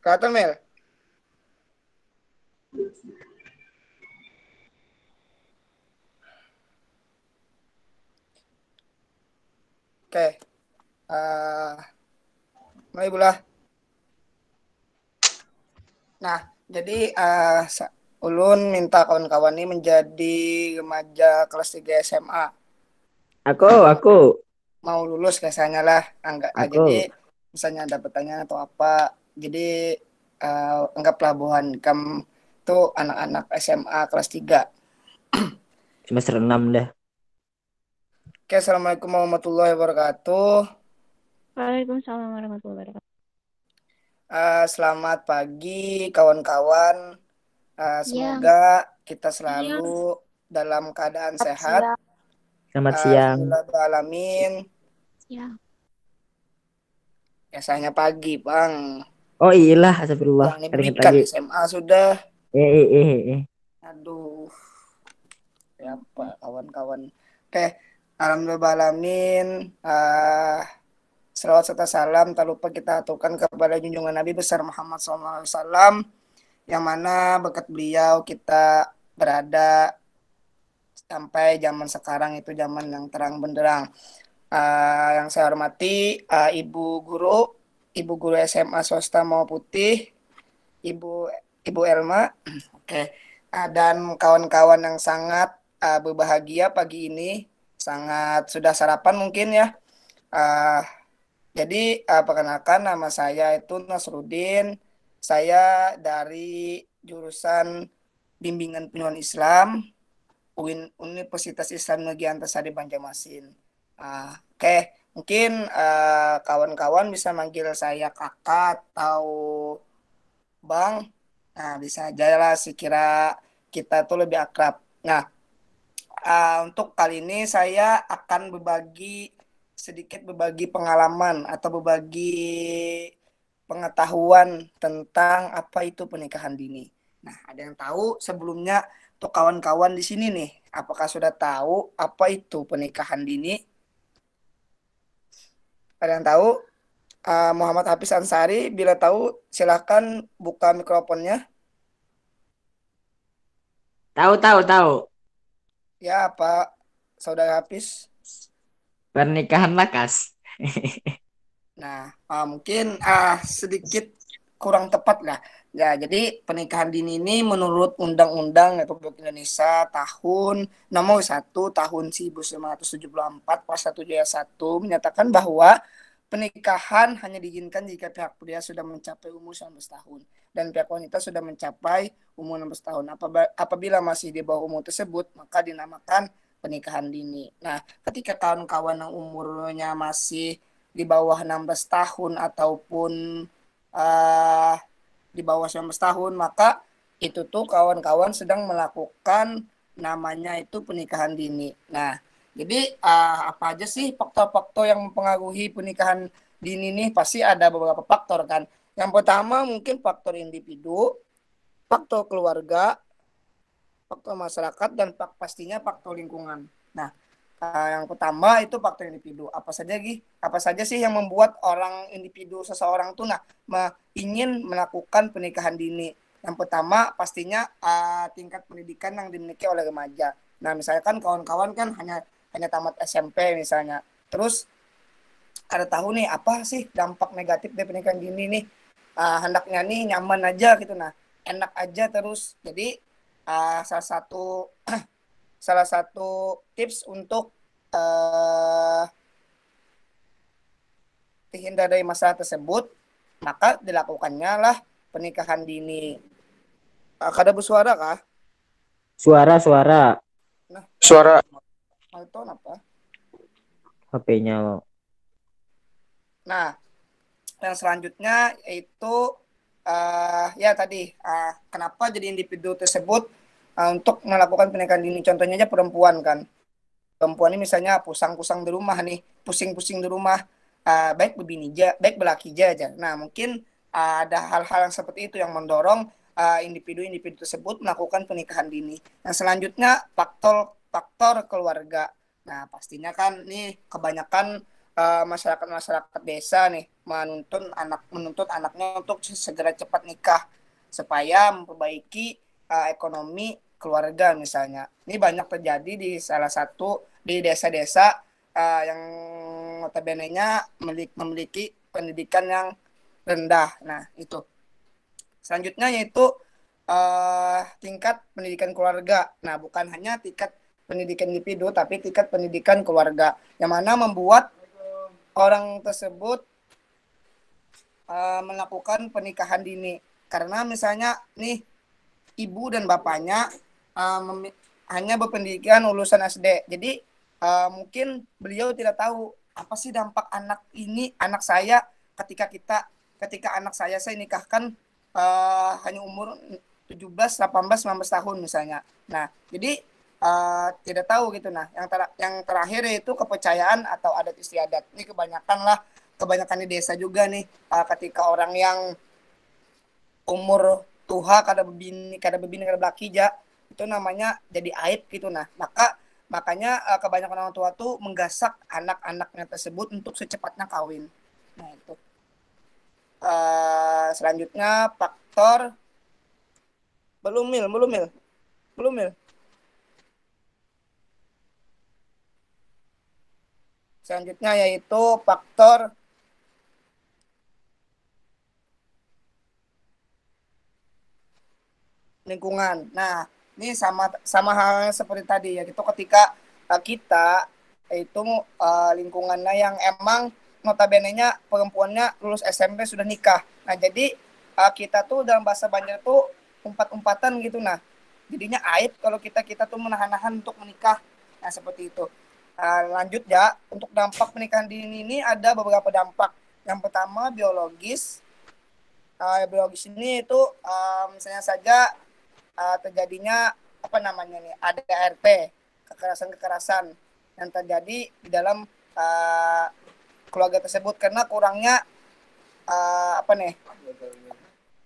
Kelihatan, Mel? Oke. Uh, Mulai bulah. Nah, jadi Ulun minta kawan-kawan ini menjadi remaja kelas 3 SMA. Aku, Mau lulus biasanya lah. Enggak, jadi aku misalnya ada pertanyaan atau apa. Jadi anggaplah Bohan kamu tuh anak-anak SMA kelas 3. semester 6 dah. Oke, Assalamualaikum warahmatullahi wabarakatuh. Waalaikumsalam warahmatullahi wabarakatuh. Selamat pagi kawan-kawan. Siang. Semoga kita selalu dalam keadaan sehat. Siang. Selamat siang. Alhamdulillahirrahmanirrahim. Siang. Biasanya pagi, Bang. Oh iyalah, astagfirullah. Bang ini Keringet berikan lagi. SMA sudah. Eh. Aduh, siapa kawan-kawan. Oke, alhamdulillahirrahmanirrahim. Selawat serta salam tak lupa kita aturkan kepada junjungan Nabi besar Muhammad SAW, yang mana berkat beliau kita berada sampai zaman sekarang, itu zaman yang terang benderang. Yang saya hormati Ibu Guru SMA Swasta Mau Putih, Ibu Ibu Elma, oke, dan kawan-kawan yang sangat berbahagia pagi ini, sangat sudah sarapan mungkin ya. Jadi perkenalkan, nama saya itu Nasruddin, saya dari jurusan Bimbingan Penyuluhan Islam Universitas Islam Negeri Antasari Banjarmasin. Oke, mungkin kawan-kawan bisa manggil saya kakak atau bang. Nah, bisa aja lah sekira kita tuh lebih akrab. Nah, untuk kali ini saya akan sedikit berbagi pengalaman atau berbagi pengetahuan tentang apa itu pernikahan dini. Nah, ada yang tahu sebelumnya untuk kawan-kawan di sini nih, apakah sudah tahu apa itu pernikahan dini? Ada yang tahu? Muhammad Hafiz Ansari, bila tahu silahkan buka mikrofonnya. Tahu. Ya, Pak Saudara Hafiz. Pernikahan lakas. Nah, mungkin sedikit kurang tepat lah. Ya, jadi pernikahan dini ini menurut Undang-Undang Republik Indonesia tahun nomor 1 tahun 1974 pasal 7 ayat 1 menyatakan bahwa pernikahan hanya diizinkan jika pihak pria sudah mencapai umur 19 tahun dan pihak wanita sudah mencapai umur 16 tahun. Apabila masih di bawah umur tersebut, maka dinamakan pernikahan dini. Nah, ketika kawan-kawan yang umurnya masih di bawah 16 tahun ataupun uh, di bawah 19 tahun, maka itu tuh kawan-kawan sedang melakukan namanya itu pernikahan dini. Nah, jadi apa aja sih faktor-faktor yang mempengaruhi pernikahan dini nih? Pasti ada beberapa faktor kan. Yang pertama mungkin faktor individu, faktor keluarga, faktor masyarakat, dan pastinya faktor lingkungan. Nah, yang pertama itu faktor individu. Apa saja sih yang membuat orang individu seseorang tuh ingin melakukan pernikahan dini? Yang pertama pastinya tingkat pendidikan yang dimiliki oleh remaja. Nah, misalkan kawan-kawan kan hanya tamat SMP misalnya. Terus ada tahu nih apa sih dampak negatif dari pernikahan dini nih? Hendaknya nih nyaman aja gitu, nah enak aja terus. Jadi salah satu salah satu tips untuk terhindar dari masalah tersebut, maka dilakukannya lah pernikahan dini. Kada bersuara kah? Suara. Nah, Suara. mau itu apa? HP-nya lo. Nah, yang selanjutnya yaitu ya tadi kenapa jadi individu tersebut untuk melakukan pernikahan dini. Contohnya aja perempuan kan. Perempuan ini misalnya pusing-pusing di rumah nih, pusing-pusing di rumah, baik berbini baik berlaki aja. Nah, mungkin ada hal-hal yang seperti itu yang mendorong individu-individu tersebut melakukan pernikahan dini. Yang selanjutnya faktor keluarga. Nah, pastinya kan nih kebanyakan masyarakat-masyarakat desa nih menuntut anaknya untuk segera cepat nikah supaya memperbaiki ekonomi keluarga misalnya. Ini banyak terjadi di salah satu di desa-desa yang notabene-nya memiliki pendidikan yang rendah. Nah, itu. Selanjutnya yaitu tingkat pendidikan keluarga. Nah, bukan hanya tingkat pendidikan individu, tapi tingkat pendidikan keluarga, yang mana membuat orang tersebut melakukan pernikahan dini. Karena misalnya nih ibu dan bapaknya hanya berpendidikan lulusan SD. Jadi mungkin beliau tidak tahu apa sih dampak anak saya ketika anak saya nikahkan hanya umur 17, 18, 19 tahun misalnya. Nah, jadi tidak tahu gitu. Nah, yang terakhir yaitu kepercayaan atau adat istiadat. Ini kebanyakan di desa juga nih, ketika orang yang umur tuha kada bebini kada belaki ja, itu namanya jadi aib gitu. Nah, makanya kebanyakan orang tua tuh menggasak anak-anaknya tersebut untuk secepatnya kawin. Nah, itu. Selanjutnya faktor belum mil. Selanjutnya yaitu faktor lingkungan. Nah, ini sama halnya seperti tadi ya, itu ketika kita itu lingkungannya yang emang notabene-nya perempuannya lulus SMP sudah nikah. Nah, jadi kita tuh dalam bahasa Banjar tuh umpat-umpatan gitu. Nah, jadinya aib kalau kita tuh menahan-nahan untuk menikah. Nah, seperti itu. Lanjut ya, untuk dampak pernikahan dini ini ada beberapa dampak. Yang pertama biologis. Biologis ini itu misalnya saja terjadinya apa namanya nih, ADRT, kekerasan yang terjadi di dalam keluarga tersebut karena kurangnya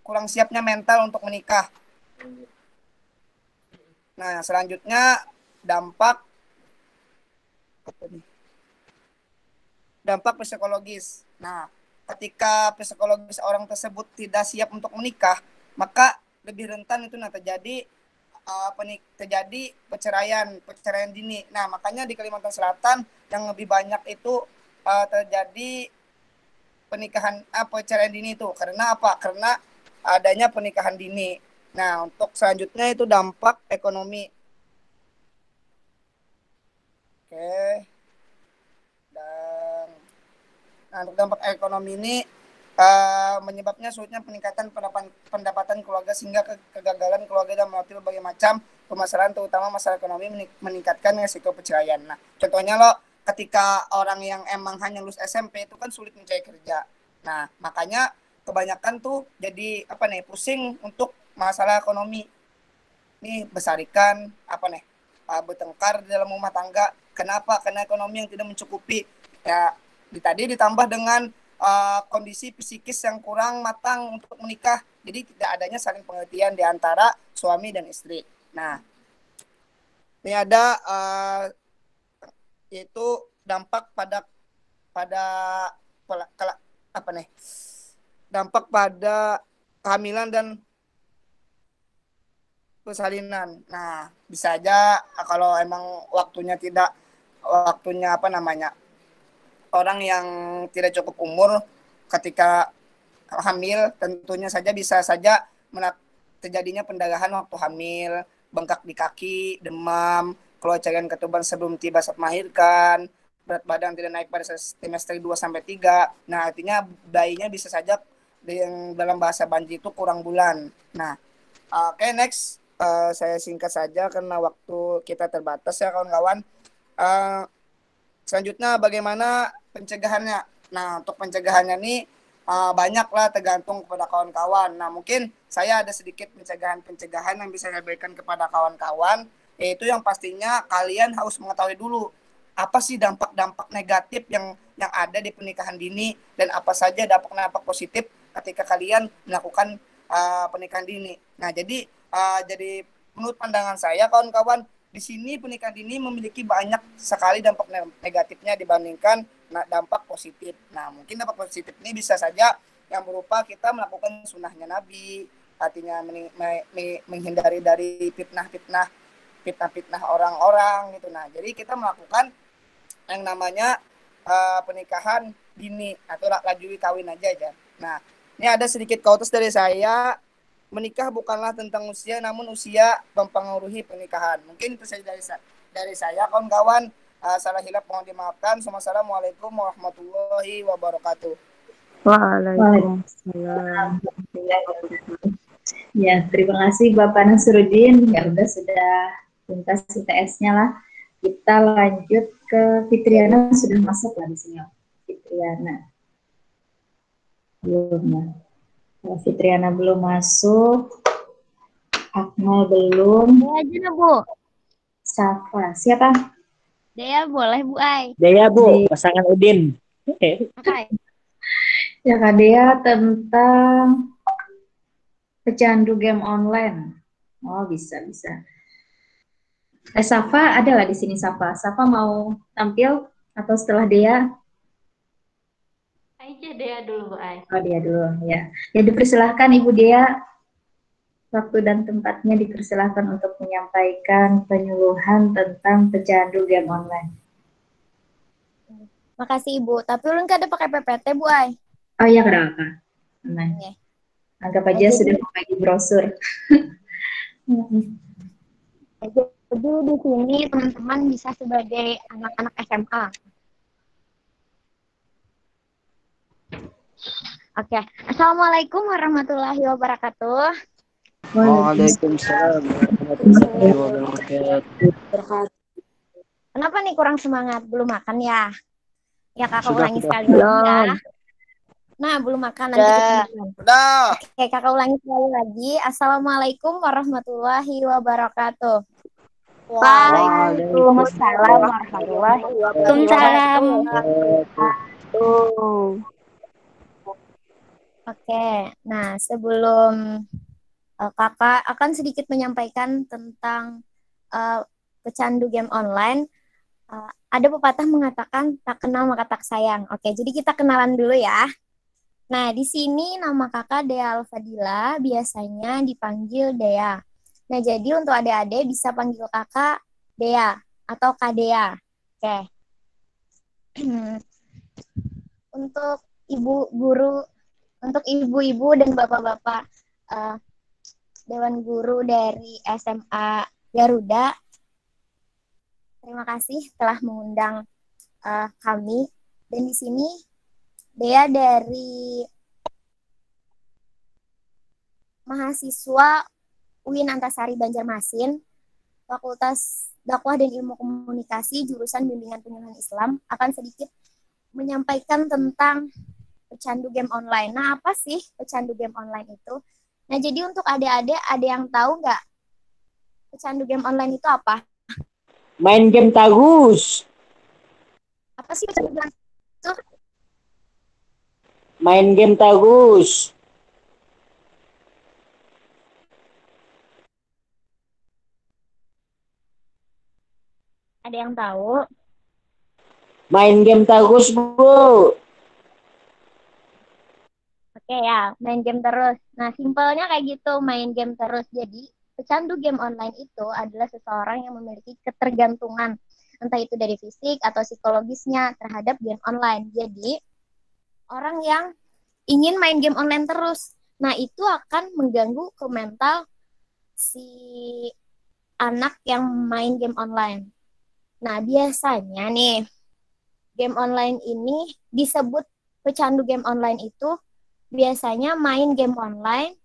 kurang siapnya mental untuk menikah. Nah, selanjutnya dampak psikologis. Nah, ketika psikologis orang tersebut tidak siap untuk menikah, maka lebih rentan itu terjadi perceraian dini. Nah, makanya di Kalimantan Selatan yang lebih banyak itu terjadi perceraian dini itu. Karena apa? Karena adanya pernikahan dini. Nah, untuk selanjutnya itu dampak ekonomi. Oke. Nah, untuk dampak ekonomi ini menyebabnya sulitnya peningkatan pendapatan keluarga sehingga kegagalan keluarga dan melalui berbagai macam permasalahan, terutama masalah ekonomi meningkatkan risiko perceraian. Nah, contohnya ketika orang yang emang hanya lulus SMP itu kan sulit mencari kerja. Nah, makanya kebanyakan tuh jadi pusing untuk masalah ekonomi. Nih besarikan bertengkar di dalam rumah tangga. Kenapa? Karena ekonomi yang tidak mencukupi. Ya, tadi ditambah dengan kondisi psikis yang kurang matang untuk menikah. Jadi tidak adanya saling pengertian di antara suami dan istri. Nah, ini ada yaitu dampak dampak pada kehamilan dan persalinan. Nah, bisa aja kalau emang waktunya orang yang tidak cukup umur ketika hamil, tentunya saja bisa saja terjadinya pendarahan waktu hamil, bengkak di kaki, demam, keluar cairan ketuban sebelum tiba saat melahirkan, berat badan tidak naik pada trimester 2 sampai 3. Nah, artinya bayinya bisa saja yang dalam bahasa Banjar itu kurang bulan. Nah, oke, next. Saya singkat saja karena waktu kita terbatas ya kawan-kawan. Selanjutnya bagaimana pencegahannya? Nah, untuk pencegahannya ini banyaklah tergantung kepada kawan-kawan. Nah, mungkin saya ada sedikit pencegahan yang bisa saya berikan kepada kawan-kawan, yaitu yang pastinya kalian harus mengetahui dulu apa sih dampak-dampak negatif yang ada di pernikahan dini dan apa saja dampak-dampak positif ketika kalian melakukan pernikahan dini. Nah, jadi menurut pandangan saya kawan-kawan, di sini pernikahan dini memiliki banyak sekali dampak negatifnya dibandingkan dampak positif. Nah, mungkin dampak positif ini bisa saja yang berupa kita melakukan sunnahnya Nabi, artinya menghindari dari fitnah orang-orang gitu. Nah, jadi kita melakukan yang namanya pernikahan dini atau lajui kawin aja. Nah, ini ada sedikit quotes dari saya. Menikah bukanlah tentang usia, namun usia mempengaruhi pernikahan. Mungkin itu saja dari saya, kawan-kawan. Salah hilap mohon dimaafkan. Assalamualaikum warahmatullahi wabarakatuh. Waalaikumsalam. Ya, terima kasih Bapak Nasruddin. Ya udah sudah tuntas UTS-nya lah. Kita lanjut ke Fitriana. Sudah masuk lah di sini, Fitriana. Belum ya. Kalau Fitriana belum masuk, Akmal belum. Dea aja Bu. Safa. Siapa? Dea boleh Bu Ai. Dea Bu, pasangan Udin. Hai. Ya Kak Dea tentang pecandu game online. Oh bisa. Safa ada lah di sini Safa. Safa mau tampil atau setelah Dea? Aja Dea dulu Bu Ai. Oh Dea dulu ya. Ya dipersilahkan Ibu Dea. Waktu dan tempatnya dipersilahkan untuk menyampaikan penyuluhan tentang pecandu game online. Makasih Ibu. Tapi ulun ada pakai PPT Bu Ai. Oh iya kenapa? Nah, Oke. anggap aja sudah membagi brosur. Jadi di sini teman-teman bisa sebagai anak-anak SMA. Oke. Assalamualaikum warahmatullahi wabarakatuh. Waalaikumsalam warahmatullahi wabarakatuh. Kenapa nih kurang semangat? Belum makan ya? Ya Kakak Sudah, ulangi sudah. sekali lagi ya. Nah, belum makan nanti kita makan. Udah. Oke, Kakak ulangi sekali lagi. Assalamualaikum warahmatullahi wabarakatuh. Waalaikumsalam warahmatullahi wabarakatuh. Oke, nah sebelum Kakak akan sedikit menyampaikan tentang pecandu game online. Ada pepatah mengatakan tak kenal maka tak sayang. Oke, jadi kita kenalan dulu ya. Nah, di sini nama kakak Dea Alfadila, biasanya dipanggil Dea. Nah, jadi untuk adik-adik bisa panggil kakak Dea atau Kak Dea. Oke. Untuk ibu guru, untuk ibu-ibu dan bapak-bapak Dewan Guru dari SMA Garuda, terima kasih telah mengundang kami. Dan di sini Dea dari mahasiswa UIN Antasari Banjarmasin, Fakultas Dakwah dan Ilmu Komunikasi, jurusan Bimbingan Penyuluhan Islam, akan sedikit menyampaikan tentang pecandu game online. Nah, apa sih pecandu game online itu? Nah, jadi untuk adik-adik, ada yang tahu nggak pecandu game online itu apa? Main game tagus. Apa sih pecandu game itu? Main game tagus. Ada yang tahu? Main game tagus, Bu. Oke ya, main game terus. Nah, simpelnya kayak gitu, main game terus. Jadi, pecandu game online itu adalah seseorang yang memiliki ketergantungan, entah itu dari fisik atau psikologisnya terhadap game online. Jadi, orang yang ingin main game online terus. Nah, itu akan mengganggu ke mental si anak yang main game online. Nah, biasanya nih, game online ini disebut pecandu game online itu biasanya main game online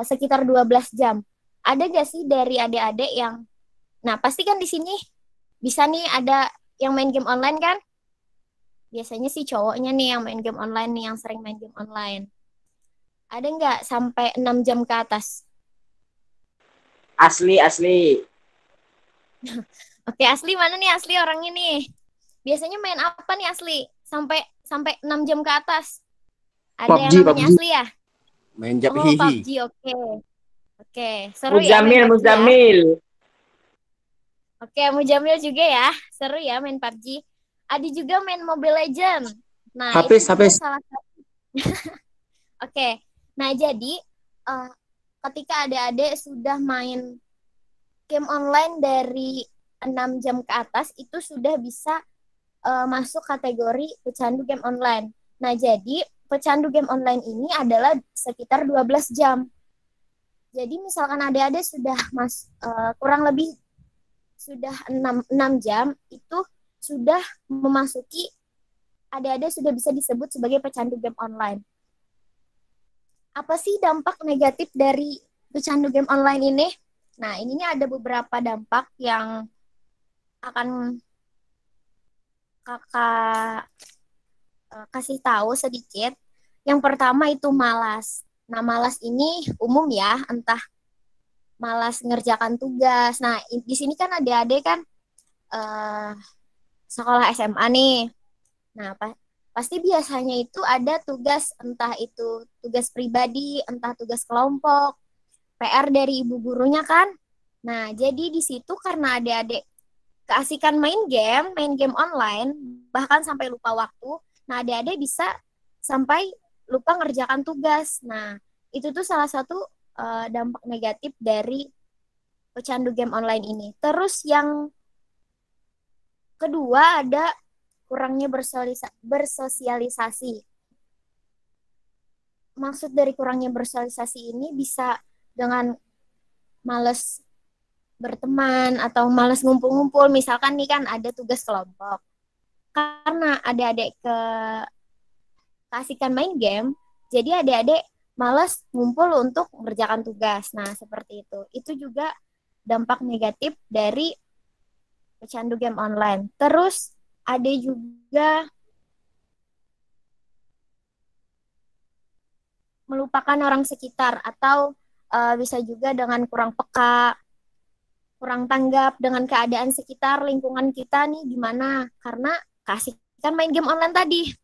sekitar 12 jam. Ada gak sih dari adik-adik yang, nah pasti kan di sini bisa nih ada yang main game online kan? Biasanya sih cowoknya nih yang main game online nih, yang sering main game online. Ada nggak sampai 6 jam ke atas? Asli. Oke, Asli mana nih Asli orangnya nih? Biasanya main apa nih Asli? Sampai 6 jam ke atas. Ada PUBG, yang namanya PUBG. Asli ya? Main jap Oh, hihi. PUBG, oke. Oke, seru ya main PUBG ya? Muzamil. Oke, Mujamil juga ya. Seru ya main PUBG. Adi juga main Mobile Legend. Nah, itu Habis, juga habis. salah satu. Oke. Nah, jadi eh, ketika adik-adik sudah main game online dari 6 jam ke atas, itu sudah bisa masuk kategori pecandu game online. Nah, jadi pecandu game online ini adalah sekitar 12 jam. Jadi misalkan adik-adik sudah kurang lebih sudah 6 jam, itu sudah memasuki adik-adik sudah bisa disebut sebagai pecandu game online. Apa sih dampak negatif dari pecandu game online ini? Nah, ini ada beberapa dampak yang akan kakak kasih tahu sedikit. Yang pertama itu malas. Nah, malas ini umum ya, entah malas ngerjakan tugas. Nah, di sini kan adik-adik kan eh, sekolah SMA nih. Nah, pasti biasanya itu ada tugas, entah itu tugas pribadi, entah tugas kelompok, PR dari ibu gurunya kan. Nah, jadi di situ karena adik-adik keasikan main game online, bahkan sampai lupa waktu. Nah, adik-adik bisa sampai lupa ngerjakan tugas. Nah, itu tuh salah satu dampak negatif dari pecandu game online ini. Terus yang kedua ada kurangnya bersosialisasi. Maksud dari kurangnya bersosialisasi ini bisa dengan males berteman atau males ngumpul-ngumpul. Misalkan nih kan ada tugas kelompok. Karena adik-adik keasikan main game, jadi adik-adik males ngumpul untuk mengerjakan tugas. Nah, seperti itu. Itu juga dampak negatif dari pecandu game online. Terus ada juga melupakan orang sekitar atau bisa juga dengan kurang peka, kurang tanggap dengan keadaan sekitar lingkungan kita nih gimana karena kasih kan main game online tadi.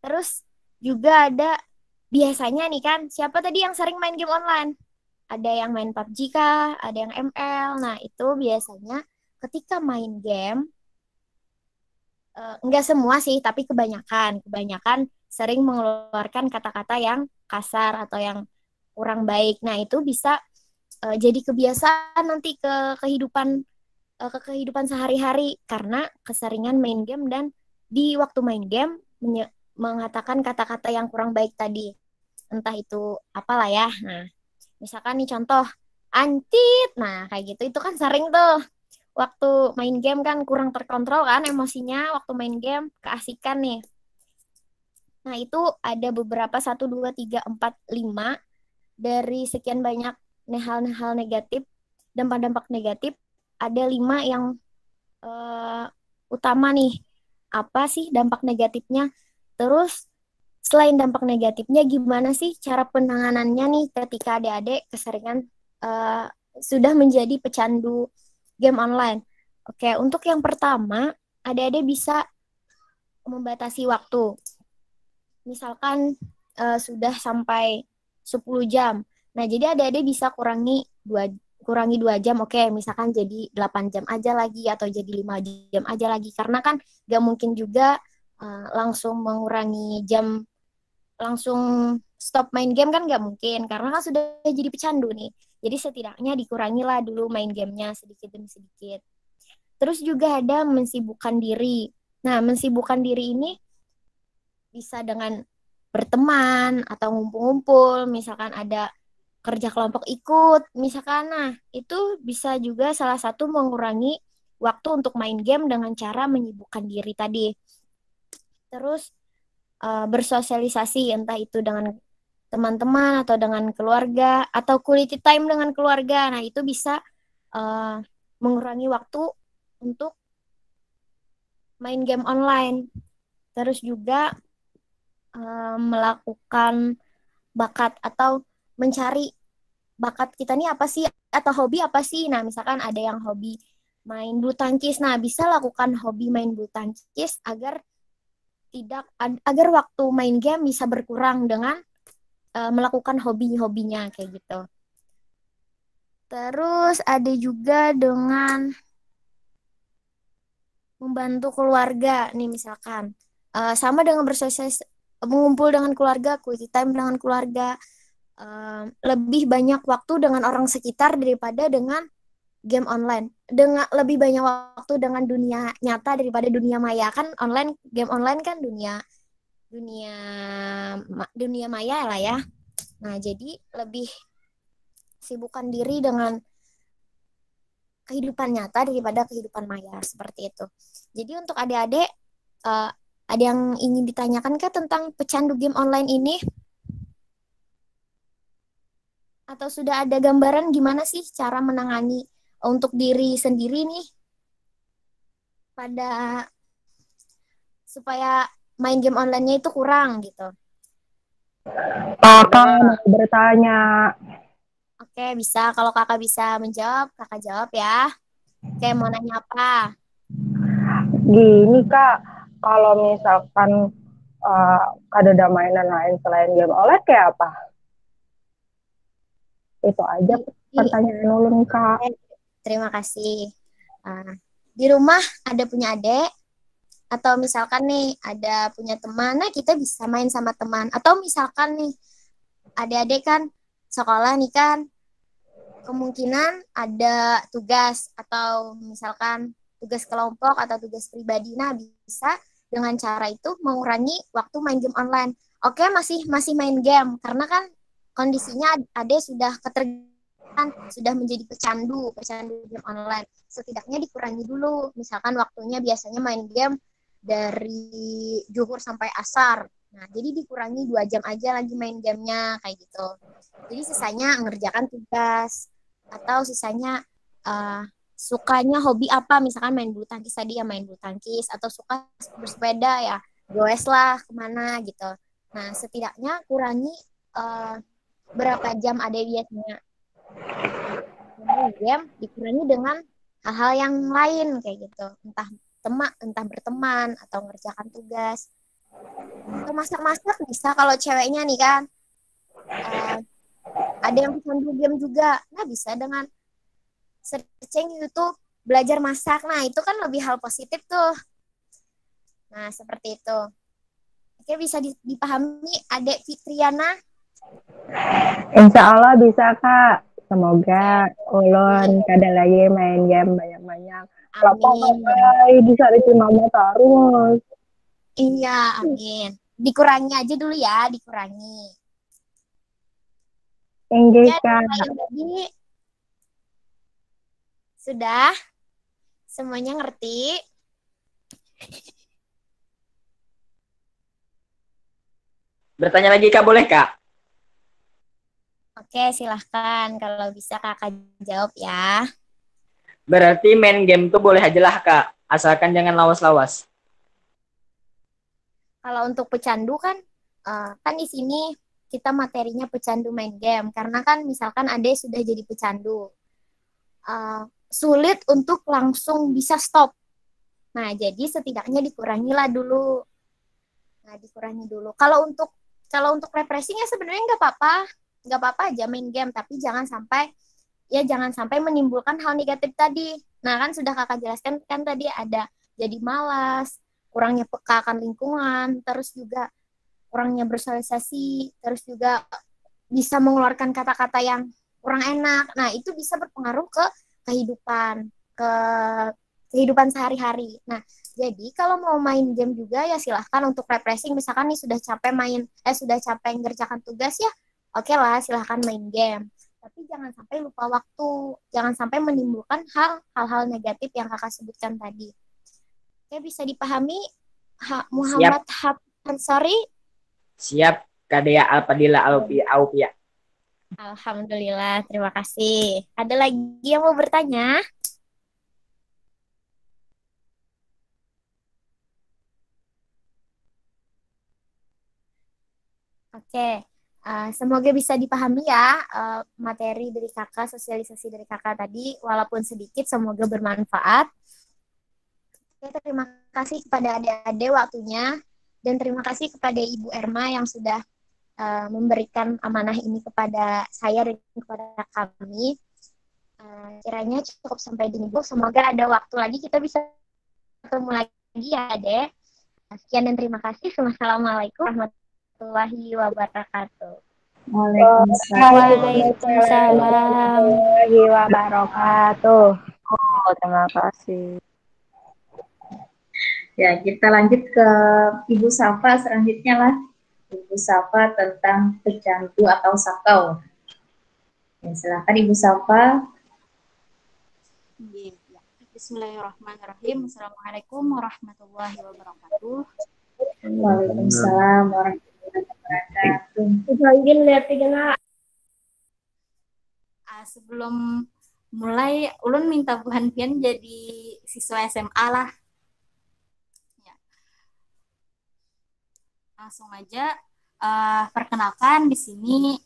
Terus juga ada biasanya nih kan siapa tadi yang sering main game online? Ada yang main PUBG kah, ada yang ML. Nah, itu biasanya ketika main game enggak semua sih, tapi kebanyakan sering mengeluarkan kata-kata yang kasar atau yang kurang baik. Nah, itu bisa jadi kebiasaan nanti ke kehidupan sehari-hari karena keseringan main game dan di waktu main game mengatakan kata-kata yang kurang baik tadi. Entah itu apalah ya. Nah, misalkan nih contoh antit. Nah, kayak gitu itu kan sering tuh waktu main game kan kurang terkontrol kan emosinya waktu main game, keasikan nih. Nah, itu ada beberapa satu 2 3 4 5 dari sekian banyak hal-hal negatif, dampak-dampak negatif, ada 5 yang uh, utama nih. Apa sih dampak negatifnya? Terus selain dampak negatifnya, gimana sih cara penanganannya nih ketika adik-adik keseringan uh, sudah menjadi pecandu game online? Oke, untuk yang pertama, adik-adik bisa membatasi waktu. Misalkan sudah sampai 10 jam. Nah, jadi adik-adik bisa kurangi 2 jam, oke, misalkan jadi 8 jam aja lagi atau jadi 5 jam aja lagi. Karena kan gak mungkin juga langsung mengurangi jam, langsung stop main game kan gak mungkin. Karena kan sudah jadi pecandu nih. Jadi setidaknya dikurangilah dulu main gamenya sedikit demi sedikit. Terus juga ada mensibukkan diri. Nah, mensibukkan diri ini bisa dengan berteman atau ngumpul-ngumpul, misalkan ada kerja kelompok ikut, misalkan. Nah, itu bisa juga salah satu mengurangi waktu untuk main game dengan cara menyibukkan diri tadi. Terus bersosialisasi, entah itu dengan teman-teman atau dengan keluarga atau quality time dengan keluarga. Nah, itu bisa mengurangi waktu untuk main game online. Terus juga melakukan bakat atau mencari bakat kita nih apa sih atau hobi apa sih. Nah, misalkan ada yang hobi main bulu tangkis. Nah, bisa lakukan hobi main bulu tangkis agar waktu main game bisa berkurang dengan melakukan hobi-hobinya kayak gitu. Terus ada juga dengan membantu keluarga nih misalkan. Sama dengan bersosialisasi, mengumpul dengan keluarga, quality time dengan keluarga, lebih banyak waktu dengan orang sekitar daripada dengan game online. Dengan lebih banyak waktu dengan dunia nyata daripada dunia maya. Kan online, game online kan dunia dunia maya lah ya. Nah, jadi lebih sibukkan diri dengan kehidupan nyata daripada kehidupan maya seperti itu. Jadi untuk adik-adik, ada yang ingin ditanyakan kah tentang pecandu game online ini? Atau sudah ada gambaran gimana sih cara menangani untuk diri sendiri nih pada supaya main game online-nya itu kurang gitu? Kakak mau bertanya. Oke, bisa. Kalau kakak bisa menjawab, kakak jawab ya. Oke, mau nanya apa? Gini Kak, kalau misalkan ada mainan lain selain game OLED kayak apa? Itu aja pertanyaan dulu nih Kak. Terima kasih. Di rumah ada punya adik, atau misalkan nih ada punya teman, nah kita bisa main sama teman. Atau misalkan nih adik-adik kan sekolah nih kan, kemungkinan ada tugas atau misalkan tugas kelompok atau tugas pribadi. Nah, bisa dengan cara itu mengurangi waktu main game online. Oke, masih main game karena kan kondisinya adik sudah ketergantungan, sudah menjadi pecandu game online. Setidaknya dikurangi dulu. Misalkan waktunya biasanya main game dari zuhur sampai asar. Nah, jadi dikurangi 2 jam aja lagi main gamenya kayak gitu. Jadi sisanya ngerjakan tugas atau sisanya sukanya hobi apa, misalkan main bulu tangkis tadi ya main bulu tangkis, atau suka bersepeda ya goes lah kemana gitu. Nah, setidaknya kurangi berapa jam ada biasanya main game, dikurangi dengan hal-hal yang lain kayak gitu, entah berteman atau ngerjakan tugas atau masak-masak bisa. Kalau ceweknya nih kan ada yang pecandu game juga, nah bisa dengan searching YouTube belajar masak. Nah, itu kan lebih hal positif tuh. Nah, seperti itu. Oke, bisa dipahami Adek Fitriana? Insya Allah bisa Kak. Semoga ulun kada lagi main game banyak-banyak. Amin. Bisa diterima terus. Iya, amin. Dikurangi aja dulu ya, dikurangi. Enggak Kak. Tadi sudah semuanya ngerti? Bertanya lagi Kak, boleh Kak? Oke, silahkan. Kalau bisa kakak jawab ya. Berarti main game tuh boleh aja lah Kak, asalkan jangan lawas-lawas. Kalau untuk pecandu kan, kan di sini kita materinya pecandu main game. Karena kan misalkan Ade sudah jadi pecandu, sulit untuk langsung bisa stop. Nah, jadi setidaknya dikurangilah dulu. Nah, dikurangi dulu. Kalau untuk refreshing ya sebenarnya nggak apa-apa aja main game, tapi jangan sampai menimbulkan hal negatif tadi. Nah, kan sudah kakak jelaskan kan tadi ada jadi malas, kurangnya peka akan lingkungan, terus juga kurangnya bersosialisasi, terus juga bisa mengeluarkan kata-kata yang kurang enak. Nah, itu bisa berpengaruh ke kehidupan sehari-hari. Nah, jadi kalau mau main game juga ya silahkan untuk refreshing. Misalkan nih sudah capek ngerjakan tugas ya, oke lah silahkan main game. Tapi jangan sampai lupa waktu, jangan sampai menimbulkan hal-hal negatif yang kakak sebutkan tadi. Oke, bisa dipahami Muhammad Ansari? Siap, Kadea Alpadilla Aupia. Alhamdulillah, terima kasih. Ada lagi yang mau bertanya? Oke, semoga bisa dipahami ya materi dari kakak, sosialisasi dari kakak tadi, walaupun sedikit, semoga bermanfaat. Oke, terima kasih kepada adik-adik waktunya, dan terima kasih kepada Ibu Erma yang sudah memberikan amanah ini kepada saya dan kepada kami. Kiranya cukup sampai di sini, Bu. Semoga ada waktu lagi kita bisa ketemu lagi ya, Dek. Sekian dan terima kasih. Wassalamualaikum warahmatullahi wabarakatuh. Waalaikumsalam. Waalaikumsalam warahmatullahi wabarakatuh. Oh, terima kasih. Ya, kita lanjut ke Ibu Safa selanjutnya lah. Ibu Safa tentang pecandu atau sakau. Ya, silakan Ibu Safa. Bismillahirrahmanirrahim. Assalamualaikum warahmatullahi wabarakatuh. Waalaikumsalam warahmatullahi wabarakatuh. Sebelum mulai, ulun minta Bu Hanfian jadi siswa SMA lah. Ya. Langsung aja. Perkenalkan di sini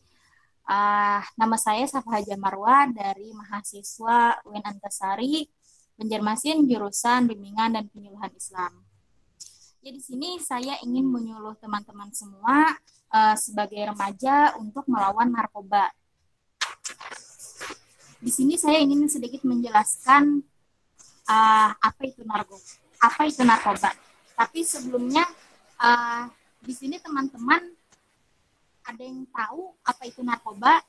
nama saya Safa Haja Marwa dari mahasiswa UIN Antasari, Banjarmasin, jurusan Bimbingan dan Penyuluhan Islam. Jadi di sini saya ingin menyuluh teman-teman semua sebagai remaja untuk melawan narkoba. Di sini saya ingin sedikit menjelaskan apa itu narkoba. Tapi sebelumnya di sini teman-teman ada yang tahu apa itu narkoba?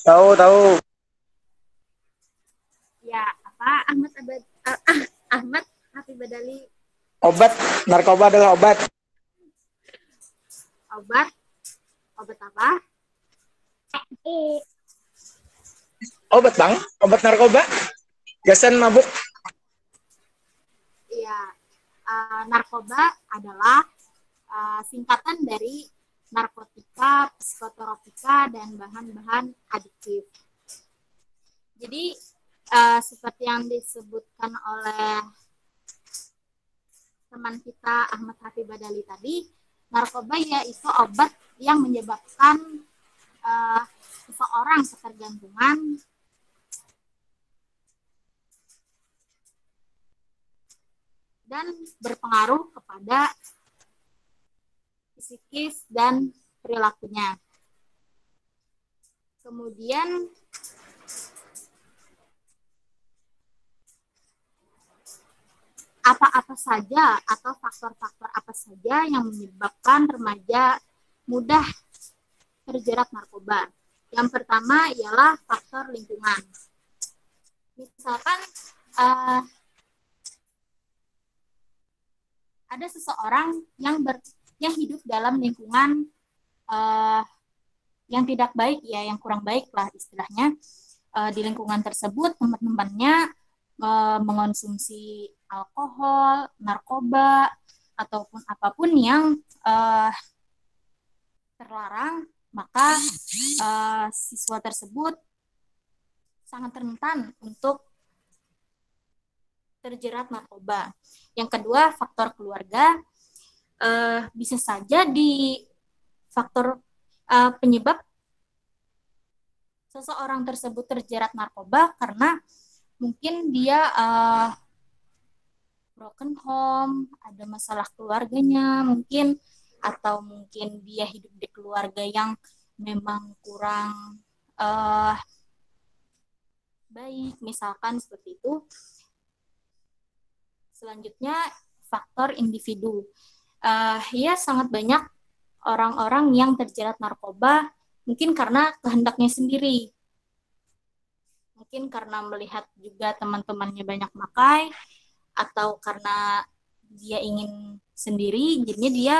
Tahu. Ya, apa? Ahmad Hafid Badali. Obat, narkoba adalah obat. Obat apa? Obat, Bang. Obat narkoba. Gasan mabuk. Iya, narkoba adalah singkatan dari narkotika, psikotropika, dan bahan-bahan adiktif. Jadi, seperti yang disebutkan oleh teman kita Ahmad Hafid Badali tadi, narkoba yaitu obat yang menyebabkan seseorang ketergantungan dan berpengaruh kepada psikis dan perilakunya. Kemudian apa-apa saja atau faktor-faktor apa saja yang menyebabkan remaja mudah terjerat narkoba. Yang pertama ialah faktor lingkungan. Misalkan ada seseorang yang hidup dalam lingkungan yang tidak baik, ya, yang kurang baik lah istilahnya. Di lingkungan tersebut teman-temannya mengonsumsi alkohol, narkoba, ataupun apapun yang terlarang, maka siswa tersebut sangat rentan untuk terjerat narkoba. Yang kedua, faktor keluarga. Bisa saja di faktor penyebab seseorang tersebut terjerat narkoba karena mungkin dia broken home, ada masalah keluarganya mungkin, atau mungkin dia hidup di keluarga yang memang kurang baik, misalkan seperti itu. Selanjutnya, faktor individu. Ya, sangat banyak orang-orang yang terjerat narkoba mungkin karena kehendaknya sendiri. Mungkin karena melihat juga teman-temannya banyak makai, atau karena dia ingin sendiri, jadinya dia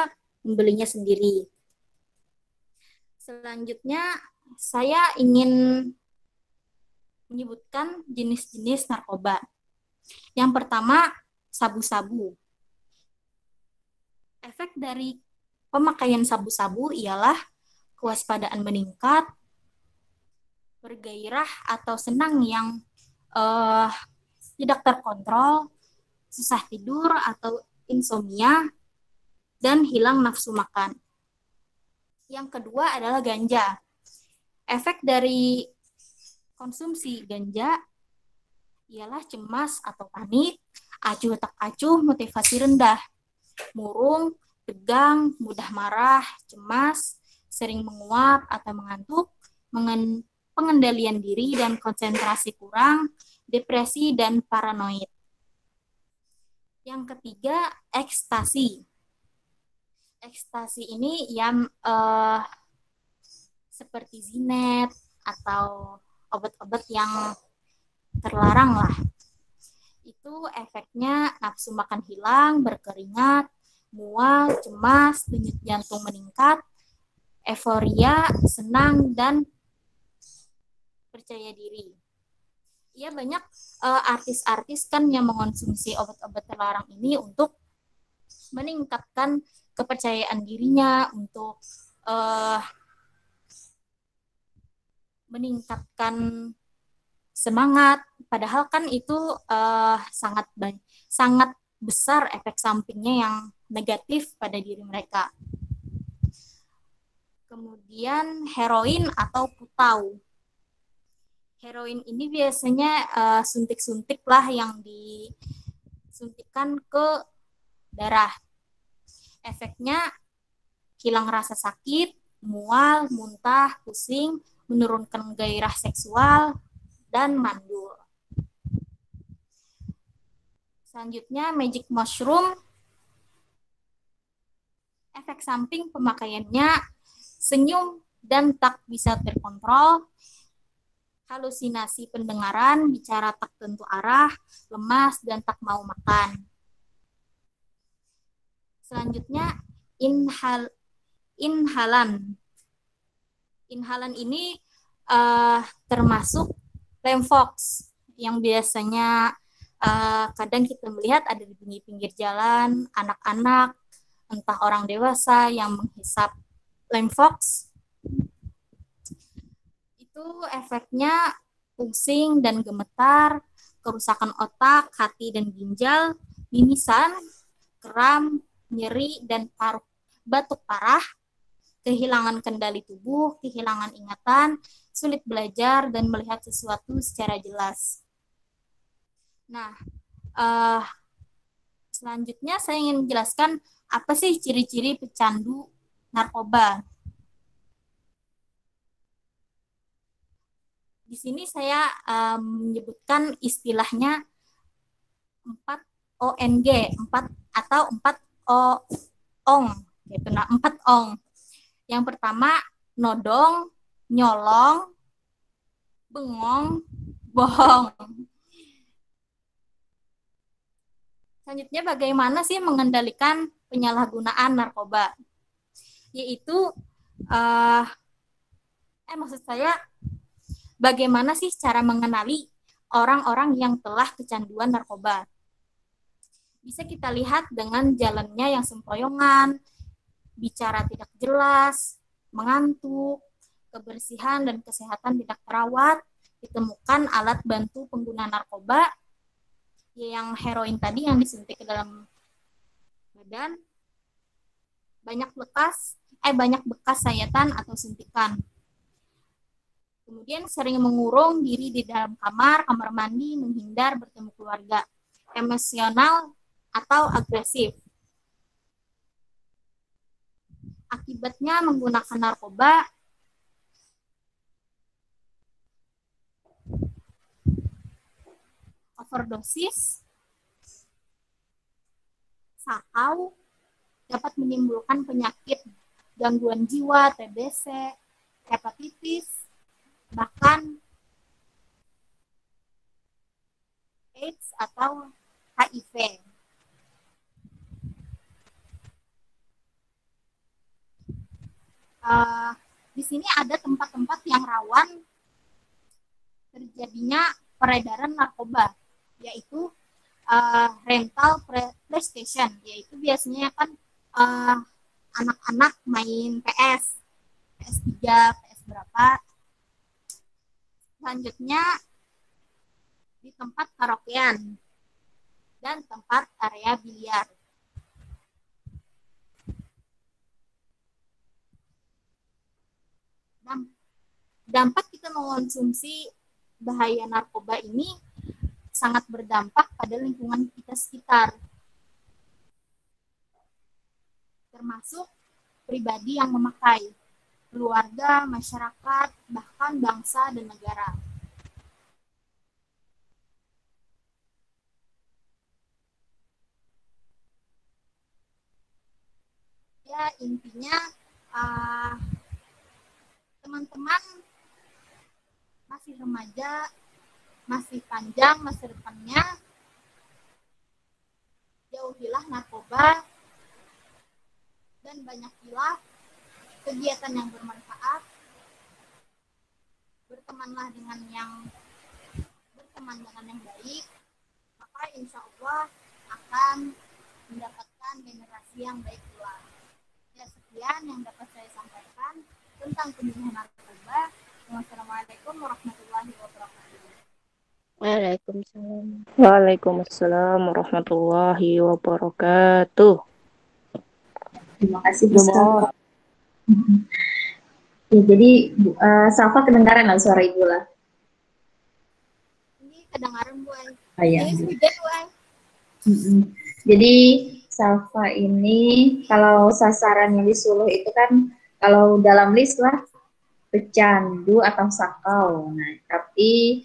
membelinya sendiri. Selanjutnya, saya ingin menyebutkan jenis-jenis narkoba. Yang pertama, sabu-sabu. Efek dari pemakaian sabu-sabu ialah kewaspadaan meningkat, bergairah atau senang yang tidak terkontrol, susah tidur atau insomnia, dan hilang nafsu makan. Yang kedua adalah ganja. Efek dari konsumsi ganja ialah cemas atau panik, acuh tak acuh, motivasi rendah, murung, tegang, mudah marah, cemas, sering menguap atau mengantuk, pengendalian diri dan konsentrasi kurang, depresi, dan paranoid. Yang ketiga, ekstasi. Ekstasi ini yang seperti zinet atau obat-obat yang terlarang lah. Itu efeknya nafsu makan hilang, berkeringat, mual, cemas, denyut jantung meningkat, euforia, senang, dan percaya diri. Ya, banyak artis-artis kan yang mengonsumsi obat-obat terlarang ini untuk meningkatkan kepercayaan dirinya, untuk meningkatkan semangat. Padahal kan itu sangat besar efek sampingnya yang negatif pada diri mereka. Kemudian heroin atau putau. Heroin ini biasanya suntik-suntik lah yang disuntikkan ke darah. Efeknya hilang rasa sakit, mual, muntah, pusing, menurunkan gairah seksual, dan mandul. Selanjutnya magic mushroom. Efek samping pemakaiannya senyum dan tak bisa terkontrol, halusinasi pendengaran, bicara tak tentu arah, lemas, dan tak mau makan. Selanjutnya inhalan. Inhalan ini termasuk Lemfox yang biasanya kadang kita melihat ada di pinggir jalan, anak-anak, entah orang dewasa yang menghisap Lemfox. Itu efeknya pusing dan gemetar, kerusakan otak, hati dan ginjal, mimisan, kram, nyeri dan batuk parah, kehilangan kendali tubuh, kehilangan ingatan, sulit belajar dan melihat sesuatu secara jelas. Nah, selanjutnya saya ingin menjelaskan apa sih ciri-ciri pecandu narkoba. Di sini saya menyebutkan istilahnya 4 ONG, 4 atau 4 ONG, yaitu 4 ONG. Yang pertama, nodong, nyolong, bengong, bohong. Selanjutnya, bagaimana sih mengendalikan penyalahgunaan narkoba? Yaitu, maksud saya, bagaimana sih cara mengenali orang-orang yang telah kecanduan narkoba? Bisa kita lihat dengan jalannya yang sempoyongan, bicara tidak jelas, mengantuk, kebersihan dan kesehatan tidak terawat, ditemukan alat bantu pengguna narkoba, yang heroin tadi yang disuntik ke dalam badan, banyak bekas sayatan atau suntikan. Kemudian sering mengurung diri di dalam kamar mandi, menghindar bertemu keluarga, emosional atau agresif. Akibatnya menggunakan narkoba overdosis, sakau, dapat menimbulkan penyakit gangguan jiwa, TBC, hepatitis, bahkan AIDS atau HIV. Di sini ada tempat-tempat yang rawan terjadinya peredaran narkoba, yaitu rental PlayStation, yaitu biasanya kan anak-anak main PS3, PS berapa. Selanjutnya di tempat karaokean dan tempat area biliar. Dampak kita mengonsumsi bahaya narkoba ini sangat berdampak pada lingkungan kita sekitar, termasuk pribadi yang memakai. keluarga, masyarakat, bahkan bangsa dan negara. Ya, intinya teman-teman masih remaja, masih panjang masa depannya, jauhilah narkoba dan banyakilah kegiatan yang bermanfaat, berteman dengan yang baik, maka insya Allah akan mendapatkan generasi yang baik pula. Ya, sekian yang dapat saya sampaikan tentang penjauhan narkoba. Wassalamualaikum warahmatullahi wabarakatuh. Waalaikumsalam. Waalaikumsalam warahmatullahi wabarakatuh. Terima kasih Bu Safa. Ya, jadi Safa kedengaran lah suara Ibu lah. Ini kedengaran Bu. Oh, iya. Ini sudah Bu. Jadi Safa ini kalau sasaran yang disuruh itu kan kalau dalam list lah pecandu atau sakau. Nah, tapi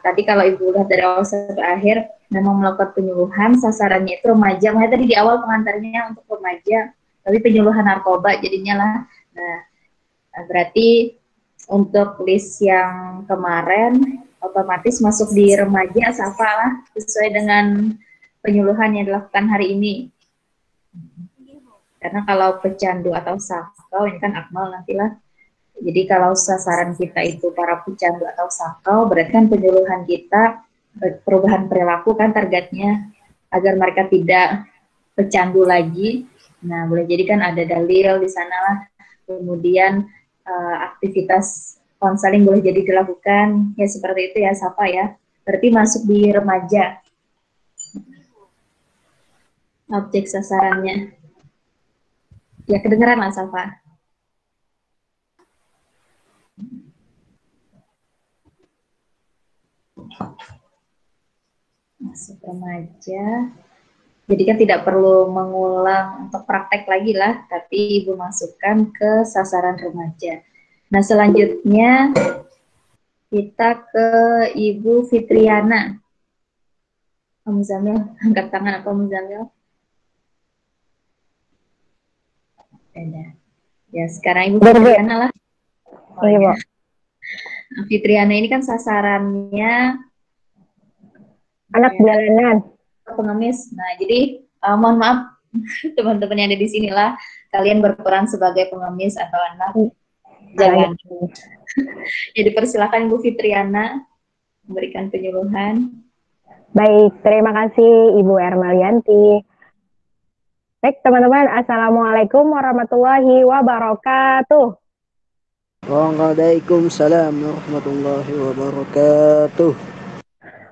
tadi kalau Ibu lihat dari awal sampai akhir memang melakukan penyuluhan, sasarannya itu remaja. Makanya tadi di awal pengantarnya untuk remaja, tapi penyuluhan narkoba jadinya lah. Nah, berarti untuk list yang kemarin otomatis masuk di remaja Safa lah, sesuai dengan penyuluhan yang dilakukan hari ini. Karena kalau pecandu atau sakau ini kan akmal nantilah. Jadi kalau sasaran kita itu para pecandu atau sakau, berarti kan penyuluhan kita perubahan perilaku kan targetnya agar mereka tidak pecandu lagi. Nah, boleh jadi kan ada dalil di sana lah. Kemudian aktivitas konseling boleh jadi dilakukan ya seperti itu ya Safa ya. Berarti masuk di remaja. Objek sasarannya. Ya kedengeran lah Safa. Masuk remaja. Jadi kan tidak perlu mengulang untuk praktek lagi lah, tapi Ibu masukkan ke sasaran remaja. Nah selanjutnya kita ke Ibu Fitriana. Pak Muzamil, angkat tangan apa Muzamil? Ya sekarang Ibu Fitriana lah. Oh, iya, Pak. Fitriana ini kan sasarannya Anak jalanan. pengemis. Nah, jadi mohon maaf teman-teman yang ada di sini lah, kalian berperan sebagai pengemis atau anak jalanan. Jadi persilakan Ibu Fitriana memberikan penyuluhan. Baik, terima kasih Ibu Ermalianti. Baik teman-teman, Assalamualaikum warahmatullahi wabarakatuh. Waalaikumsalam warahmatullahi wabarakatuh.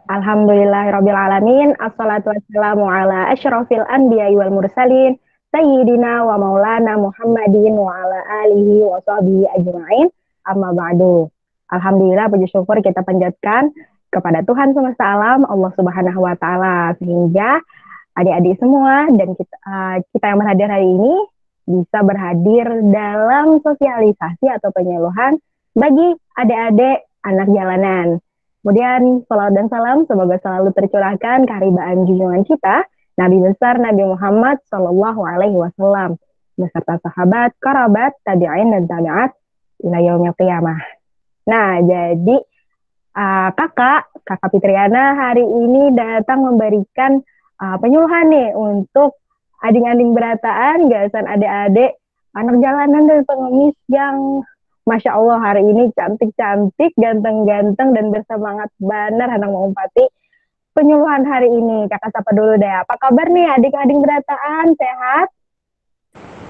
Alhamdulillahirrabbilalamin. Assalatu wassalamu ala asyrafil anbiya'i wal mursalin Sayyidina wa maulana Muhammadin wa ala alihi wa sahbihi ajma'in. Amma ba'du. Alhamdulillah, puji syukur kita panjatkan kepada Tuhan semesta alam, Allah Subhanahu wa Ta'ala, sehingga adik-adik semua dan kita yang berhadir hari ini bisa berhadir dalam sosialisasi atau penyuluhan bagi adik-adik anak jalanan. Kemudian salawat dan salam semoga selalu tercurahkan keharibaan junjungan kita Nabi besar Nabi Muhammad Shallallahu Alaihi Wasallam beserta sahabat, kerabat, tabi'in dan tabi'at ila yaumil qiyamah. Nah, jadi kakak Fitriana hari ini datang memberikan penyuluhan nih untuk ading-ading berataan, gasan adik-adik anak jalanan dan pengemis yang Masya Allah hari ini cantik-cantik, ganteng-ganteng, dan bersemangat benar hendak mengumpati penyuluhan hari ini. Kakak sapa dulu deh, apa kabar nih adik-adik berataan? Sehat?